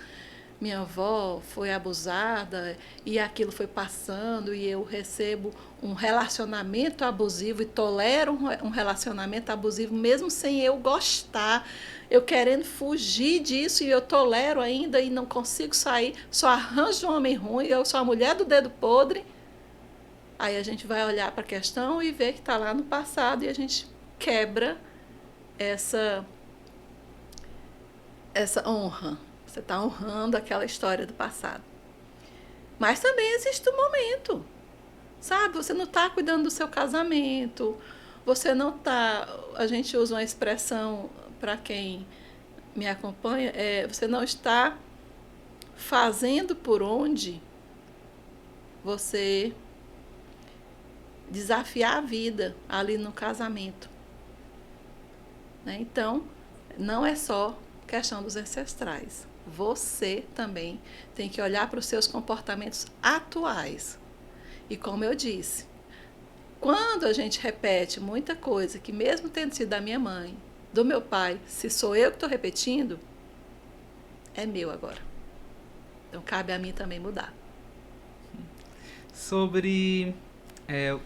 minha avó foi abusada e aquilo foi passando e eu recebo um relacionamento abusivo e tolero um relacionamento abusivo mesmo sem eu gostar, eu querendo fugir disso e eu tolero ainda e não consigo sair, só arranjo um homem ruim, eu sou a mulher do dedo podre. Aí a gente vai olhar para a questão e ver que está lá no passado e a gente quebra essa honra. Você está honrando aquela história do passado. Mas também existe um momento, sabe? Você não está cuidando do seu casamento, você não está... A gente usa uma expressão, para quem me acompanha, você não está fazendo por onde você desafiar a vida ali no casamento. Né? Então, não é só questão dos ancestrais. Você também tem que olhar para os seus comportamentos atuais. E como eu disse, quando a gente repete muita coisa, que mesmo tendo sido da minha mãe, do meu pai, se sou eu que estou repetindo, é meu agora. Então, cabe a mim também mudar. Sobre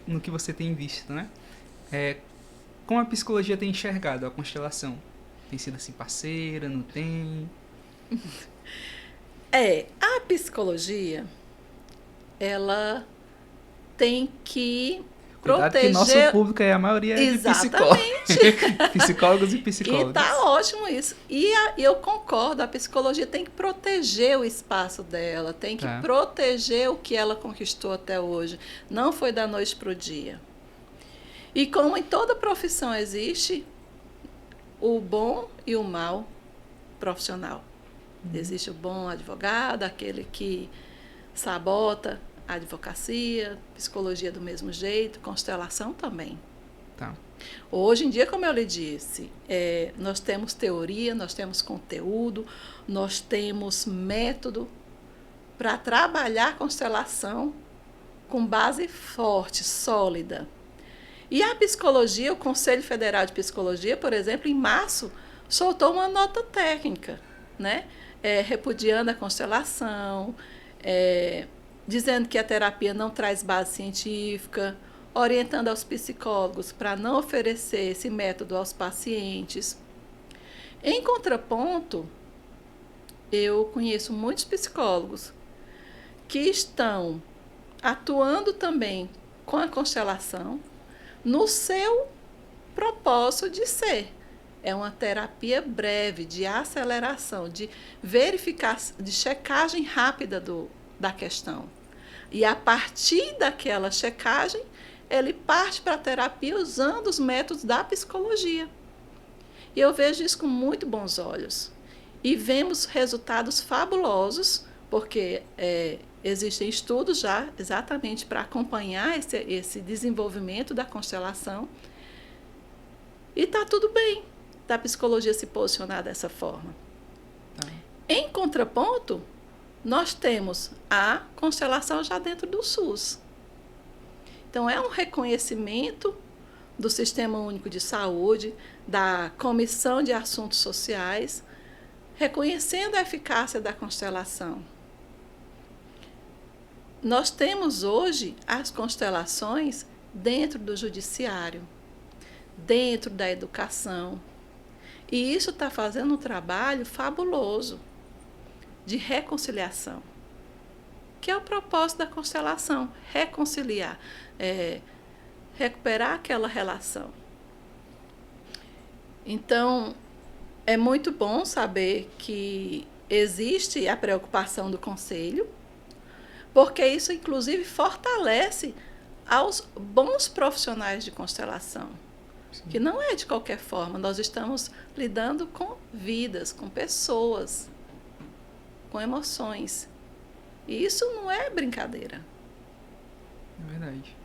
no que você tem visto, né? Como a psicologia tem enxergado a constelação? Tem sido assim parceira, não tem? A psicologia, ela tem que Cuidado proteger... que nosso público, a maioria é de psicólogos. Psicólogos e psicólogas. E tá ótimo isso. E eu concordo, a psicologia tem que proteger o espaço dela, tem que proteger o que ela conquistou até hoje. Não foi da noite para o dia. E como em toda profissão existe o bom e o mal profissional. Existe o bom advogado, aquele que sabota a advocacia, psicologia do mesmo jeito, constelação também. Tá. Hoje em dia, como eu lhe disse, nós temos teoria, nós temos conteúdo, nós temos método para trabalhar a constelação com base forte, sólida. E a psicologia, o Conselho Federal de Psicologia, por exemplo, em março, soltou uma nota técnica, né? Repudiando a constelação, dizendo que a terapia não traz base científica, orientando aos psicólogos para não oferecer esse método aos pacientes. Em contraponto, eu conheço muitos psicólogos que estão atuando também com a constelação no seu propósito de ser. É uma terapia breve, de aceleração, de verificação, de checagem rápida da questão. E a partir daquela checagem, ele parte para a terapia usando os métodos da psicologia. E eu vejo isso com muito bons olhos. E vemos resultados fabulosos, porque existem estudos já exatamente para acompanhar esse desenvolvimento da constelação. E está tudo bem da psicologia se posicionar dessa forma. Em contraponto, nós temos a constelação já dentro do SUS. Então, é um reconhecimento do Sistema Único de Saúde, da Comissão de Assuntos Sociais, reconhecendo a eficácia da constelação. Nós temos hoje as constelações dentro do judiciário, dentro da educação. E isso está fazendo um trabalho fabuloso de reconciliação, que é o propósito da constelação, reconciliar, recuperar aquela relação. Então, é muito bom saber que existe a preocupação do Conselho, porque isso, inclusive, fortalece aos bons profissionais de constelação. Sim. Que não é de qualquer forma, nós estamos lidando com vidas, com pessoas, com emoções. E isso não é brincadeira. É verdade.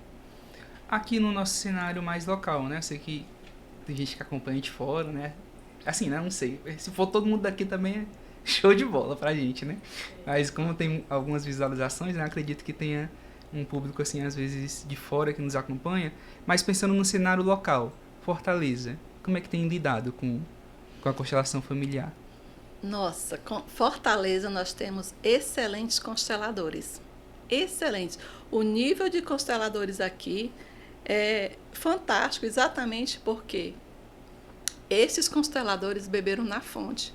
Aqui no nosso cenário mais local, né? Eu sei que tem gente que acompanha de fora, né? Assim, né? Não sei. Se for todo mundo daqui também é show de bola pra gente, né? Mas como tem algumas visualizações, né? Acredito que tenha um público, assim, às vezes de fora que nos acompanha. Mas pensando no cenário local, Fortaleza, como é que tem lidado com a constelação familiar? Nossa, com Fortaleza nós temos excelentes consteladores. Excelentes. O nível de consteladores aqui é fantástico, exatamente porque esses consteladores beberam na fonte.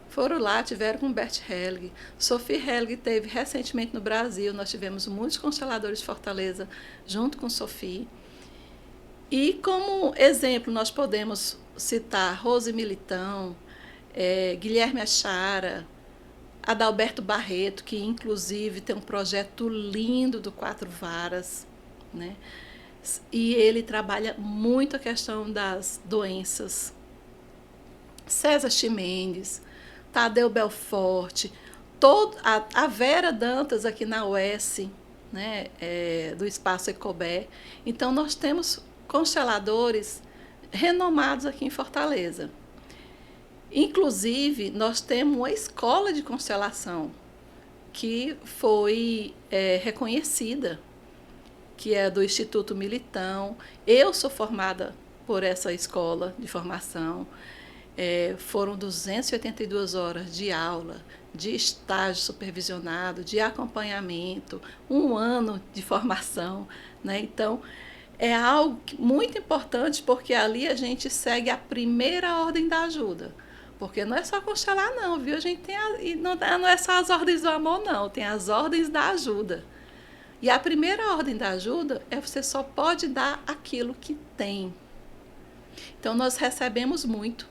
Foram lá, tiveram com Bert Helling. Sophie Helling teve recentemente no Brasil. Nós tivemos muitos consteladores de Fortaleza junto com Sophie. E como exemplo, nós podemos citar Rose Militão, Guilherme Achara, Adalberto Barreto, que inclusive tem um projeto lindo do Quatro Varas, né? E ele trabalha muito a questão das doenças. César Chimendes, Tadeu Belforte, a Vera Dantas aqui na UES, né, do Espaço Ecobé. Então, nós temos consteladores renomados aqui em Fortaleza. Inclusive, nós temos uma escola de constelação que foi reconhecida, que é do Instituto Militão. Eu sou formada por essa escola de formação. Foram 282 horas de aula, de estágio supervisionado, de acompanhamento, 1 ano de formação, né? Então, é algo muito importante, porque ali a gente segue a primeira ordem da ajuda. Porque não é só constelar, não, viu? A gente tem não é só as ordens do amor, não. Tem as ordens da ajuda. E a primeira ordem da ajuda é você só pode dar aquilo que tem. Então, nós recebemos muito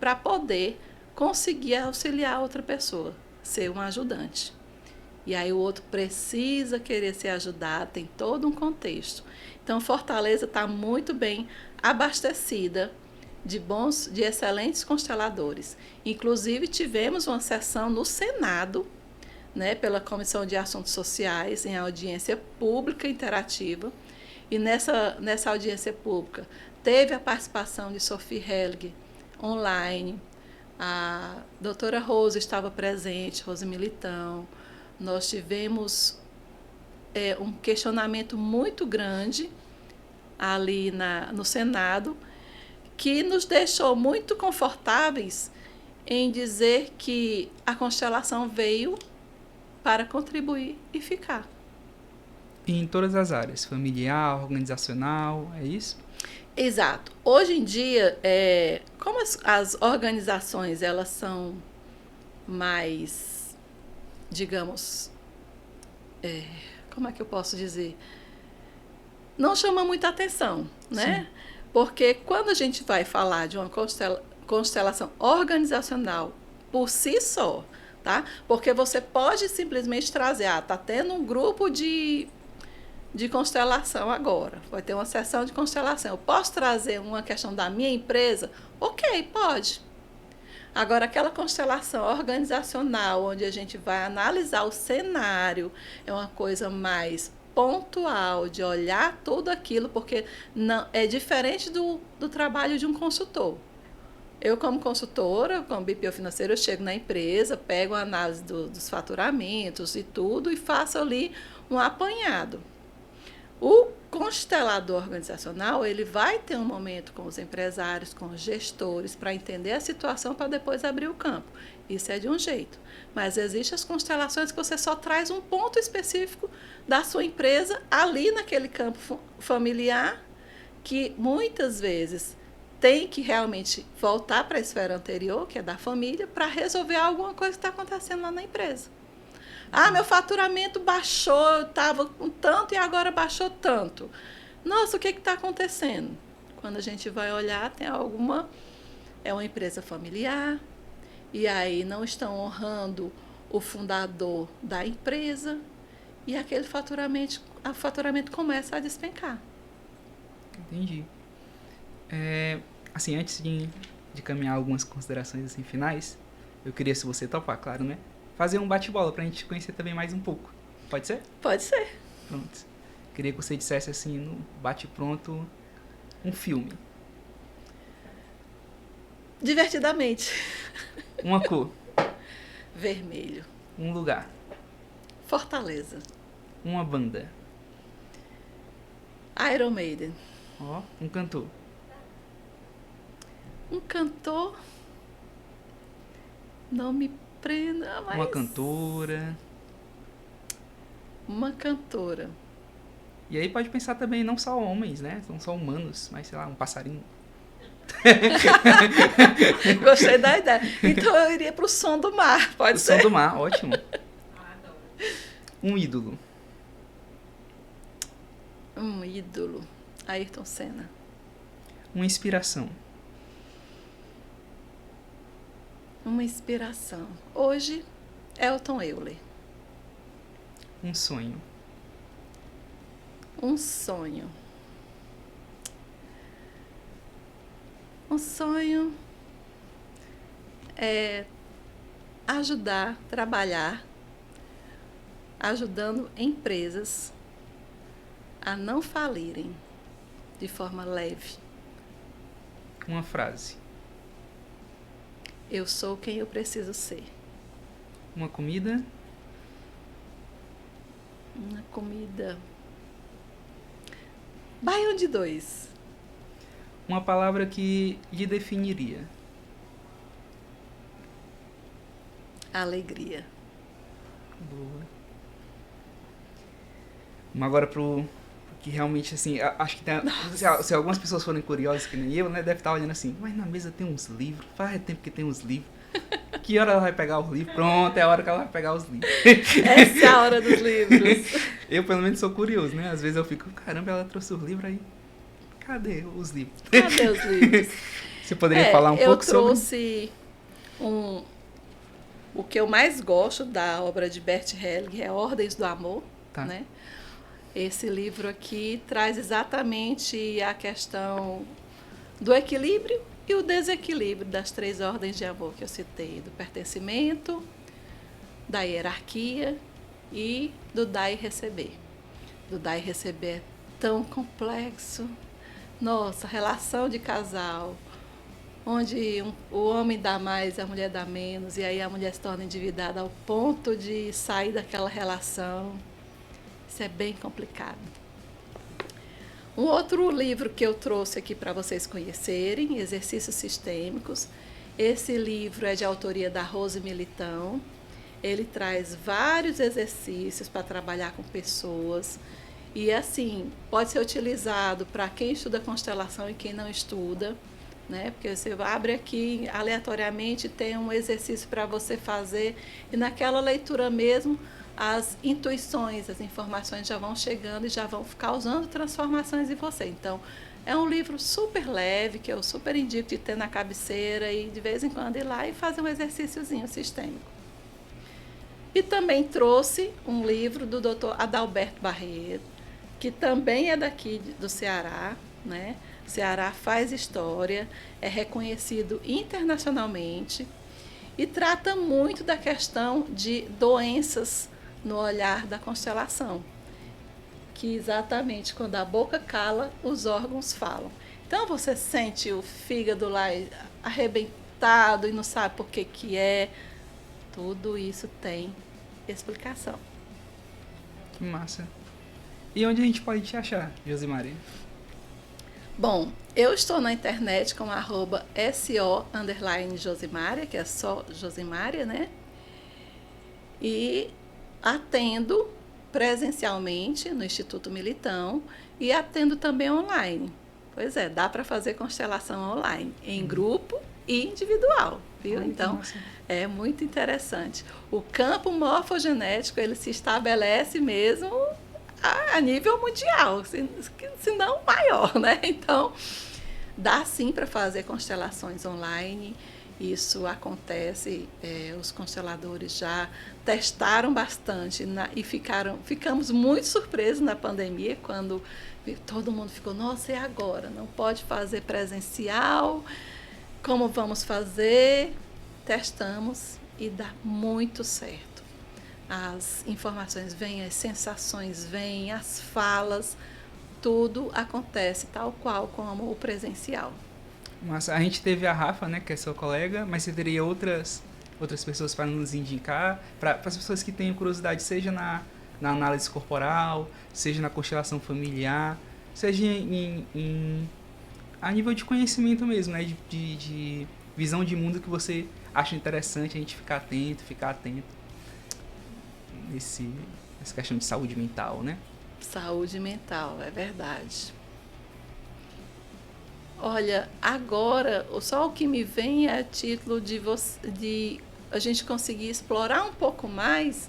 para poder conseguir auxiliar outra pessoa, ser um ajudante. E aí o outro precisa querer ser ajudado, tem todo um contexto. Então, Fortaleza está muito bem abastecida de excelentes consteladores. Inclusive, tivemos uma sessão no Senado, né, pela Comissão de Assuntos Sociais, em audiência pública interativa. E nessa audiência pública teve a participação de Sophie Helling online, a doutora Rose estava presente, Rose Militão. Nós tivemos um questionamento muito grande ali no Senado, que nos deixou muito confortáveis em dizer que a constelação veio para contribuir e ficar. Em todas as áreas, familiar, organizacional, é isso? Exato. Hoje em dia, como as organizações elas são mais, digamos, como é que eu posso dizer? Não chama muita atenção, né? Sim. Porque quando a gente vai falar de uma constelação organizacional por si só, tá? Porque você pode simplesmente trazer, tá tendo um grupo de constelação agora, vai ter uma sessão de constelação. Eu posso trazer uma questão da minha empresa? Ok, pode. Agora, aquela constelação organizacional, onde a gente vai analisar o cenário, é uma coisa mais pontual, de olhar tudo aquilo, porque não é diferente do trabalho de um consultor. Eu, como consultora, como BPO financeiro, eu chego na empresa, pego a análise dos faturamentos e tudo e faço ali um apanhado. O constelador organizacional, ele vai ter um momento com os empresários, com os gestores, para entender a situação, para depois abrir o campo. Isso é de um jeito. Mas existem as constelações que você só traz um ponto específico da sua empresa ali naquele campo familiar, que muitas vezes tem que realmente voltar para a esfera anterior, que é da família, para resolver alguma coisa que está acontecendo lá na empresa. Meu faturamento baixou, eu estava com tanto e agora baixou tanto. Nossa, o que está acontecendo? Quando a gente vai olhar, tem é uma empresa familiar, e aí não estão honrando o fundador da empresa, e aquele o faturamento começa a despencar. Entendi. Assim, antes de caminhar algumas considerações assim, finais, eu queria, se você topar, claro, né? Fazer um bate-bola pra gente conhecer também mais um pouco. Pode ser? Pode ser. Pronto. Queria que você dissesse assim, no bate-pronto, um filme. Divertidamente. Uma cor. Vermelho. Um lugar. Fortaleza. Uma banda. Iron Maiden. Ó, um cantor. Um cantor. Não me prenda, mas. Uma cantora. Uma cantora. E aí pode pensar também não só homens, né? Não só humanos, mas sei lá, um passarinho. Gostei da ideia. Então eu iria pro som do mar, pode O ser? som do mar, ótimo. Um ídolo. Um ídolo. Ayrton Senna. Uma inspiração. Uma inspiração. Hoje, Elton Euler. Um sonho. Um sonho. Um sonho é ajudar, trabalhar, ajudando empresas a não falirem de forma leve. Uma frase. Eu sou quem eu preciso ser. Uma comida. Uma comida. Baião de 2. Uma palavra que lhe definiria. Alegria. Boa. Vamos agora pro que realmente, assim, acho que tem, se algumas pessoas forem curiosas que nem eu, né, deve estar olhando assim, mas na mesa tem uns livros, faz tempo que tem uns livros. Que hora ela vai pegar os livros? Pronto, é a hora que ela vai pegar os livros. Essa é a hora dos livros. Eu, pelo menos, sou curioso, né? Às vezes eu fico, caramba, ela trouxe os livros aí. Cadê os livros? Cadê os livros? Você poderia falar um pouco sobre... Eu trouxe o que eu mais gosto da obra de Bert Helling, é Ordens do Amor, Tá. né? Esse livro aqui traz exatamente a questão do equilíbrio e o desequilíbrio das 3 ordens de amor que eu citei, do pertencimento, da hierarquia e do dar e receber. Do dar e receber é tão complexo. Nossa, relação de casal, onde o homem dá mais e a mulher dá menos, e aí a mulher se torna endividada ao ponto de sair daquela relação. Isso é bem complicado. Um outro livro que eu trouxe aqui para vocês conhecerem, Exercícios Sistêmicos. Esse livro é de autoria da Rose Militão. Ele traz vários exercícios para trabalhar com pessoas. E assim, pode ser utilizado para quem estuda constelação e quem não estuda, né? Porque você abre aqui aleatoriamente, tem um exercício para você fazer e naquela leitura mesmo as intuições, as informações já vão chegando e já vão causando transformações em você. Então, é um livro super leve, que eu super indico de ter na cabeceira e de vez em quando ir lá e fazer um exercíciozinho sistêmico. E também trouxe um livro do Dr. Adalberto Barreto, que também é daqui do Ceará, né? O Ceará faz história, é reconhecido internacionalmente e trata muito da questão de doenças no olhar da constelação, que exatamente quando a boca cala, os órgãos falam. Então você sente o fígado lá arrebentado e não sabe por que que é. Tudo isso tem explicação. Que massa. E onde a gente pode te achar, Josimaria? Bom, eu estou na internet com @SO_Josimaria, que é só Josimaria, né? E atendo presencialmente no Instituto Militão e atendo também online. Pois é, dá para fazer constelação online, em grupo e individual, viu? Ai, Então, é muito interessante. O campo morfogenético, ele se estabelece mesmo a nível mundial, se não maior, né? Então, dá sim para fazer constelações online. Isso acontece, os consteladores já testaram bastante e ficamos muito surpresos na pandemia, quando todo mundo ficou, nossa, e agora? Não pode fazer presencial? Como vamos fazer? Testamos e dá muito certo. as informações vêm, as sensações vêm, as falas, tudo acontece tal qual como o presencial. Mas a gente teve a Rafa, né, que é seu colega, mas você teria outras pessoas para nos indicar, para as pessoas que tenham curiosidade, seja na análise corporal, seja na constelação familiar, seja a nível de conhecimento mesmo, né, de visão de mundo que você acha interessante a gente ficar atento nessa questão de saúde mental, né? Saúde mental, é verdade. Olha, agora, só o que me vem é a título de a gente conseguir explorar um pouco mais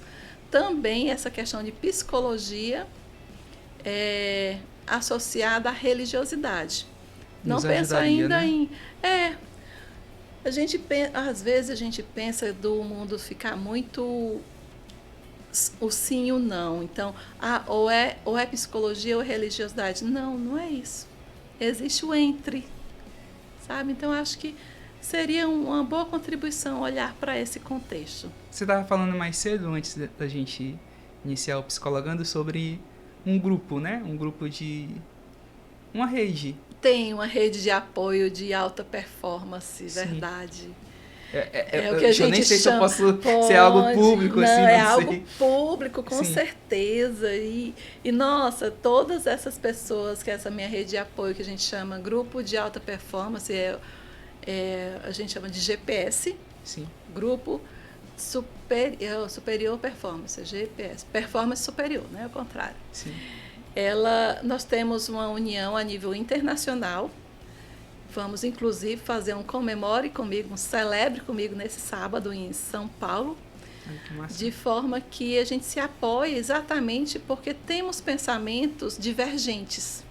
também essa questão de psicologia associada à religiosidade. Nos Não penso ajudaria, ainda né? às vezes a gente pensa do mundo ficar muito o sim e o não. Então, ou é psicologia ou é religiosidade. Não, não é isso. Existe o entre, sabe? Então, acho que seria uma boa contribuição olhar para esse contexto. Você estava falando mais cedo, antes da gente iniciar o Psicologando, sobre um grupo, né? Um grupo de... uma rede. Tem uma rede de apoio de alta performance, Sim. verdade. É o que a gente eu nem sei chama, se eu posso ser algo público, assim, é não algo sei. público, com Sim. certeza. E, nossa, todas essas pessoas, que essa minha rede de apoio, que a gente chama Grupo de Alta Performance, a gente chama de GPS, Sim. Grupo Superior Performance, GPS, Performance Superior, né? Ao contrário. Sim. Nós temos uma união a nível internacional. Vamos, inclusive, fazer um comemore comigo, um celebre comigo nesse sábado em São Paulo, Ai, que massa. de forma que a gente se apoie exatamente porque temos pensamentos divergentes.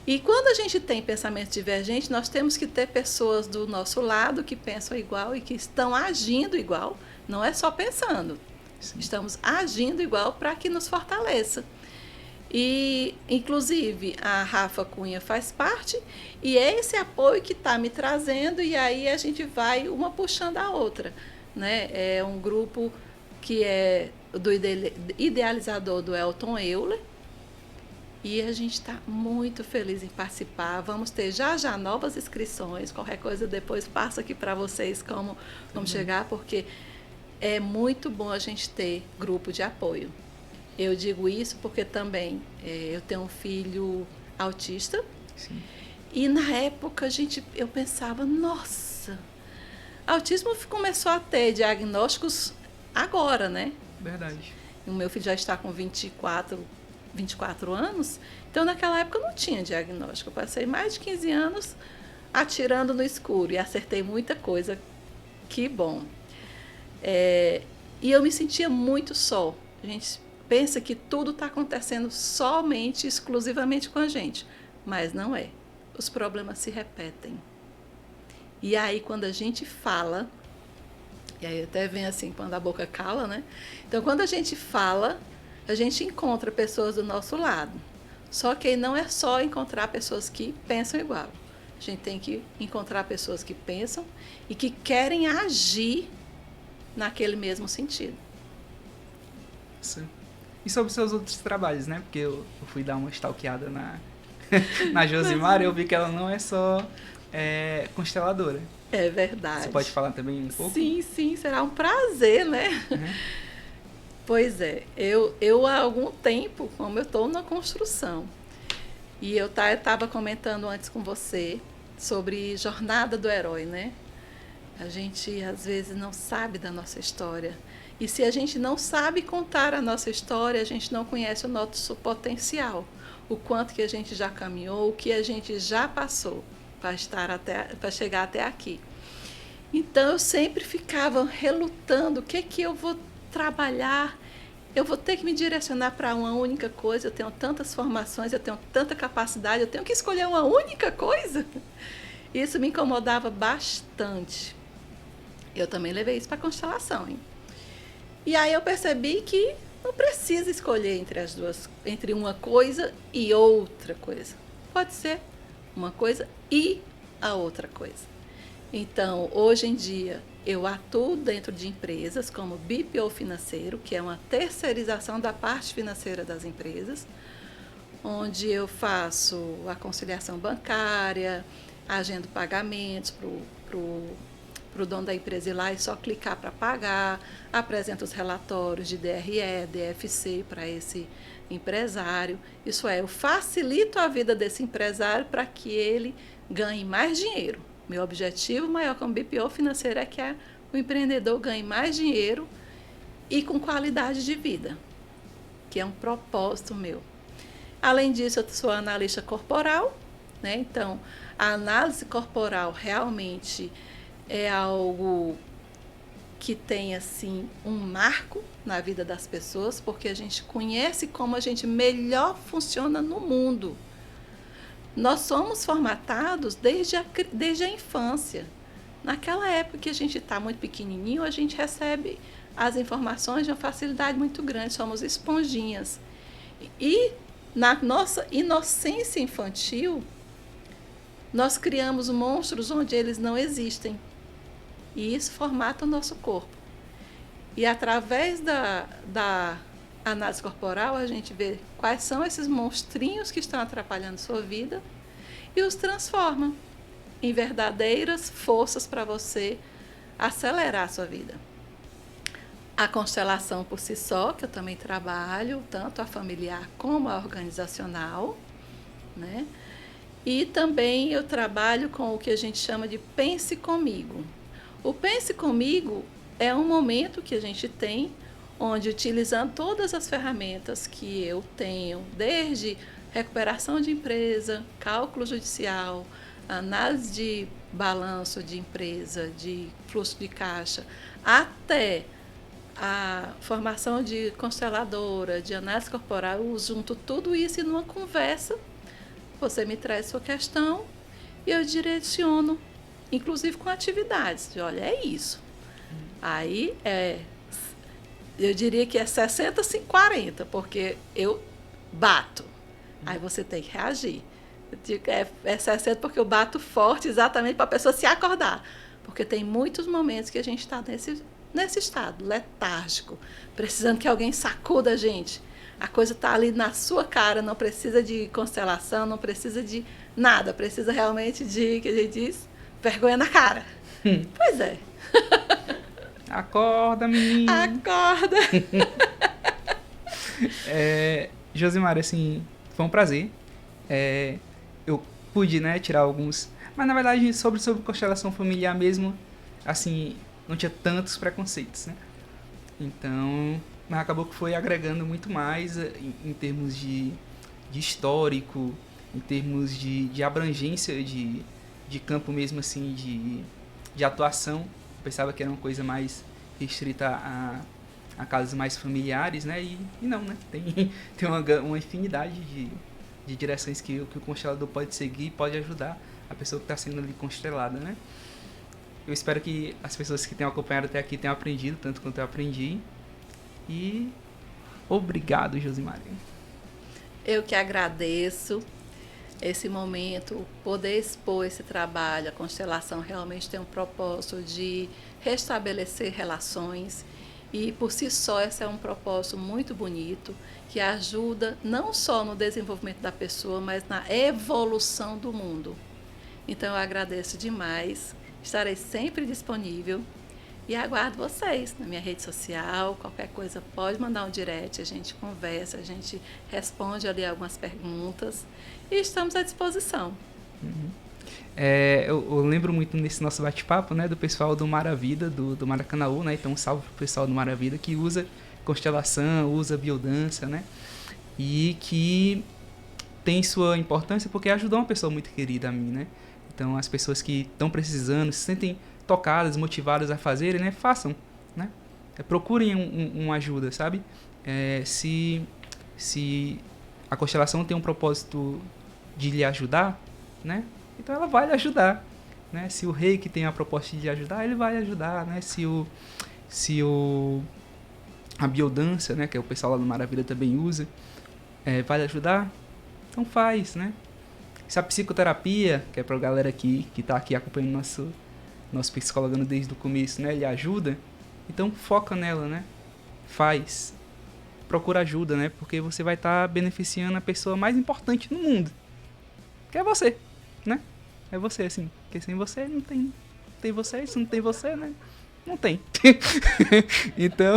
E quando a gente tem pensamentos divergentes, nós temos que ter pessoas do nosso lado que pensam igual e que estão agindo igual, não é só pensando. Sim. Estamos agindo igual para que nos fortaleça. E, inclusive, a Rafa Cunha faz parte, e é esse apoio que está me trazendo, e aí a gente vai uma puxando a outra, né? É um grupo que é do idealizador do Elton Euler, e a gente está muito feliz em participar. Vamos ter já novas inscrições, qualquer coisa depois passo aqui para vocês como chegar, porque é muito bom a gente ter grupo de apoio. Eu digo isso porque também eu tenho um filho autista. Sim. E na época eu pensava, nossa, autismo começou a ter diagnósticos agora, né? Verdade. O meu filho já está com 24 anos, então naquela época não tinha diagnóstico. Eu passei mais de 15 anos atirando no escuro e acertei muita coisa. Que bom. E eu me sentia muito só. A gente pensa que tudo está acontecendo somente, exclusivamente com a gente, mas não é. Os problemas se repetem. E aí, quando a gente fala, e aí até vem assim, quando a boca cala, né? Então, quando a gente fala, a gente encontra pessoas do nosso lado. Só que não é só encontrar pessoas que pensam igual. A gente tem que encontrar pessoas que pensam e que querem agir naquele mesmo sentido. Sim. E sobre seus outros trabalhos, né? Porque eu fui dar uma stalkeada na Josimar e eu vi que ela não é só consteladora. É verdade. Você pode falar também um pouco? Sim, será um prazer, né? Uhum. Pois é, eu há algum tempo, como eu estou na construção, e eu estava comentando antes com você sobre jornada do herói, né? A gente, às vezes, não sabe da nossa história. E se a gente não sabe contar a nossa história, a gente não conhece o nosso potencial, o quanto que a gente já caminhou, o que a gente já passou para chegar até aqui. Então, eu sempre ficava relutando, o que eu vou trabalhar? Eu vou ter que me direcionar para uma única coisa, eu tenho tantas formações, eu tenho tanta capacidade, eu tenho que escolher uma única coisa? Isso me incomodava bastante. Eu também levei isso para a constelação, hein? E aí eu percebi que não precisa escolher entre uma coisa e outra coisa. Pode ser uma coisa e a outra coisa. Então, hoje em dia, eu atuo dentro de empresas como BPO financeiro, que é uma terceirização da parte financeira das empresas, onde eu faço a conciliação bancária, agendo pagamentos para o dono da empresa ir lá e só clicar para pagar, apresento os relatórios de DRE, DFC para esse empresário. Isso é, eu facilito a vida desse empresário para que ele ganhe mais dinheiro. Meu objetivo maior como BPO financeiro é que o empreendedor ganhe mais dinheiro e com qualidade de vida, que é um propósito meu. Além disso, eu sou analista corporal, né? Então, a análise corporal realmente é algo que tem assim um marco na vida das pessoas, porque a gente conhece como a gente melhor funciona no mundo. Nós somos formatados desde a infância. Naquela época que a gente está muito pequenininho, a gente recebe as informações de uma facilidade muito grande, somos esponjinhas. E na nossa inocência infantil, nós criamos monstros onde eles não existem. E isso formata o nosso corpo. E através da análise corporal, a gente vê quais são esses monstrinhos que estão atrapalhando sua vida e os transforma em verdadeiras forças para você acelerar a sua vida. A constelação por si só, que eu também trabalho, tanto a familiar como a organizacional, né? E também eu trabalho com o que a gente chama de Pense Comigo. O Pense Comigo é um momento que a gente tem onde, utilizando todas as ferramentas que eu tenho, desde recuperação de empresa, cálculo judicial, análise de balanço de empresa, de fluxo de caixa, até a formação de consteladora, de análise corporal, eu junto tudo isso em uma conversa. Você me traz sua questão e eu direciono, inclusive com atividades. Olha, é isso. Aí eu diria que é 60-40, porque eu bato. Aí você tem que reagir. Eu digo que é 60 porque eu bato forte exatamente para a pessoa se acordar. Porque tem muitos momentos que a gente está nesse estado letárgico, precisando que alguém sacuda a gente. A coisa está ali na sua cara, não precisa de constelação, não precisa de nada, precisa realmente de, que a gente diz, vergonha na cara. Pois é. Acorda, menino. Acorda. Josimar, assim, foi um prazer. Eu pude, né, tirar alguns... Mas, na verdade, sobre constelação familiar mesmo, assim, não tinha tantos preconceitos, né? Então, mas acabou que foi agregando muito mais em termos de histórico, em termos de abrangência de campo mesmo, assim, de atuação. Eu pensava que era uma coisa mais restrita a casos mais familiares, né? E não, né? Tem uma infinidade de direções que o constelador pode seguir e pode ajudar a pessoa que está sendo ali constelada, né? Eu espero que as pessoas que tenham acompanhado até aqui tenham aprendido tanto quanto eu aprendi. E obrigado, Josimar. Eu que agradeço esse momento, poder expor esse trabalho. A constelação realmente tem um propósito de restabelecer relações e, por si só, esse é um propósito muito bonito que ajuda não só no desenvolvimento da pessoa, mas na evolução do mundo. Então, eu agradeço demais, estarei sempre disponível e aguardo vocês na minha rede social. Qualquer coisa pode mandar um direct, a gente conversa, a gente responde ali algumas perguntas e estamos à disposição. Uhum. Eu lembro muito nesse nosso bate-papo, né, do pessoal do Maravida, do Maracanaú, né? Então, um salve pro pessoal do Maravida que usa constelação, usa biodança, né? E que tem sua importância porque ajudou uma pessoa muito querida a mim, né? Então, as pessoas que estão precisando, se sentem tocadas, motivadas a fazerem, né? Façam, né? Procurem uma ajuda, sabe? Se a constelação tem um propósito de lhe ajudar, né? Então ela vai lhe ajudar, né? Se o reiki tem a proposta de lhe ajudar, ele vai ajudar, né? Se a biodança, né? Que é o pessoal lá no Maravilha também usa, vai lhe ajudar, então faz, né? Se a psicoterapia, que é pra galera que tá aqui acompanhando nosso psicologando desde o começo, né? Ele ajuda. Então foca nela, né? Faz. Procura ajuda, né? Porque você vai estar beneficiando a pessoa mais importante no mundo. Que é você, né? É você, assim. Porque sem você não tem você. Se não tem você, né? Não tem. Então,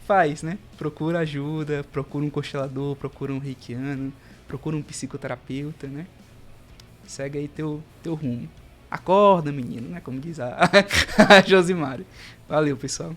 faz, né? Procura ajuda, procura um constelador, procura um reikiano, procura um psicoterapeuta, né? Segue aí teu rumo. Acorda, menino, né? Como diz a Josimara. Valeu, pessoal.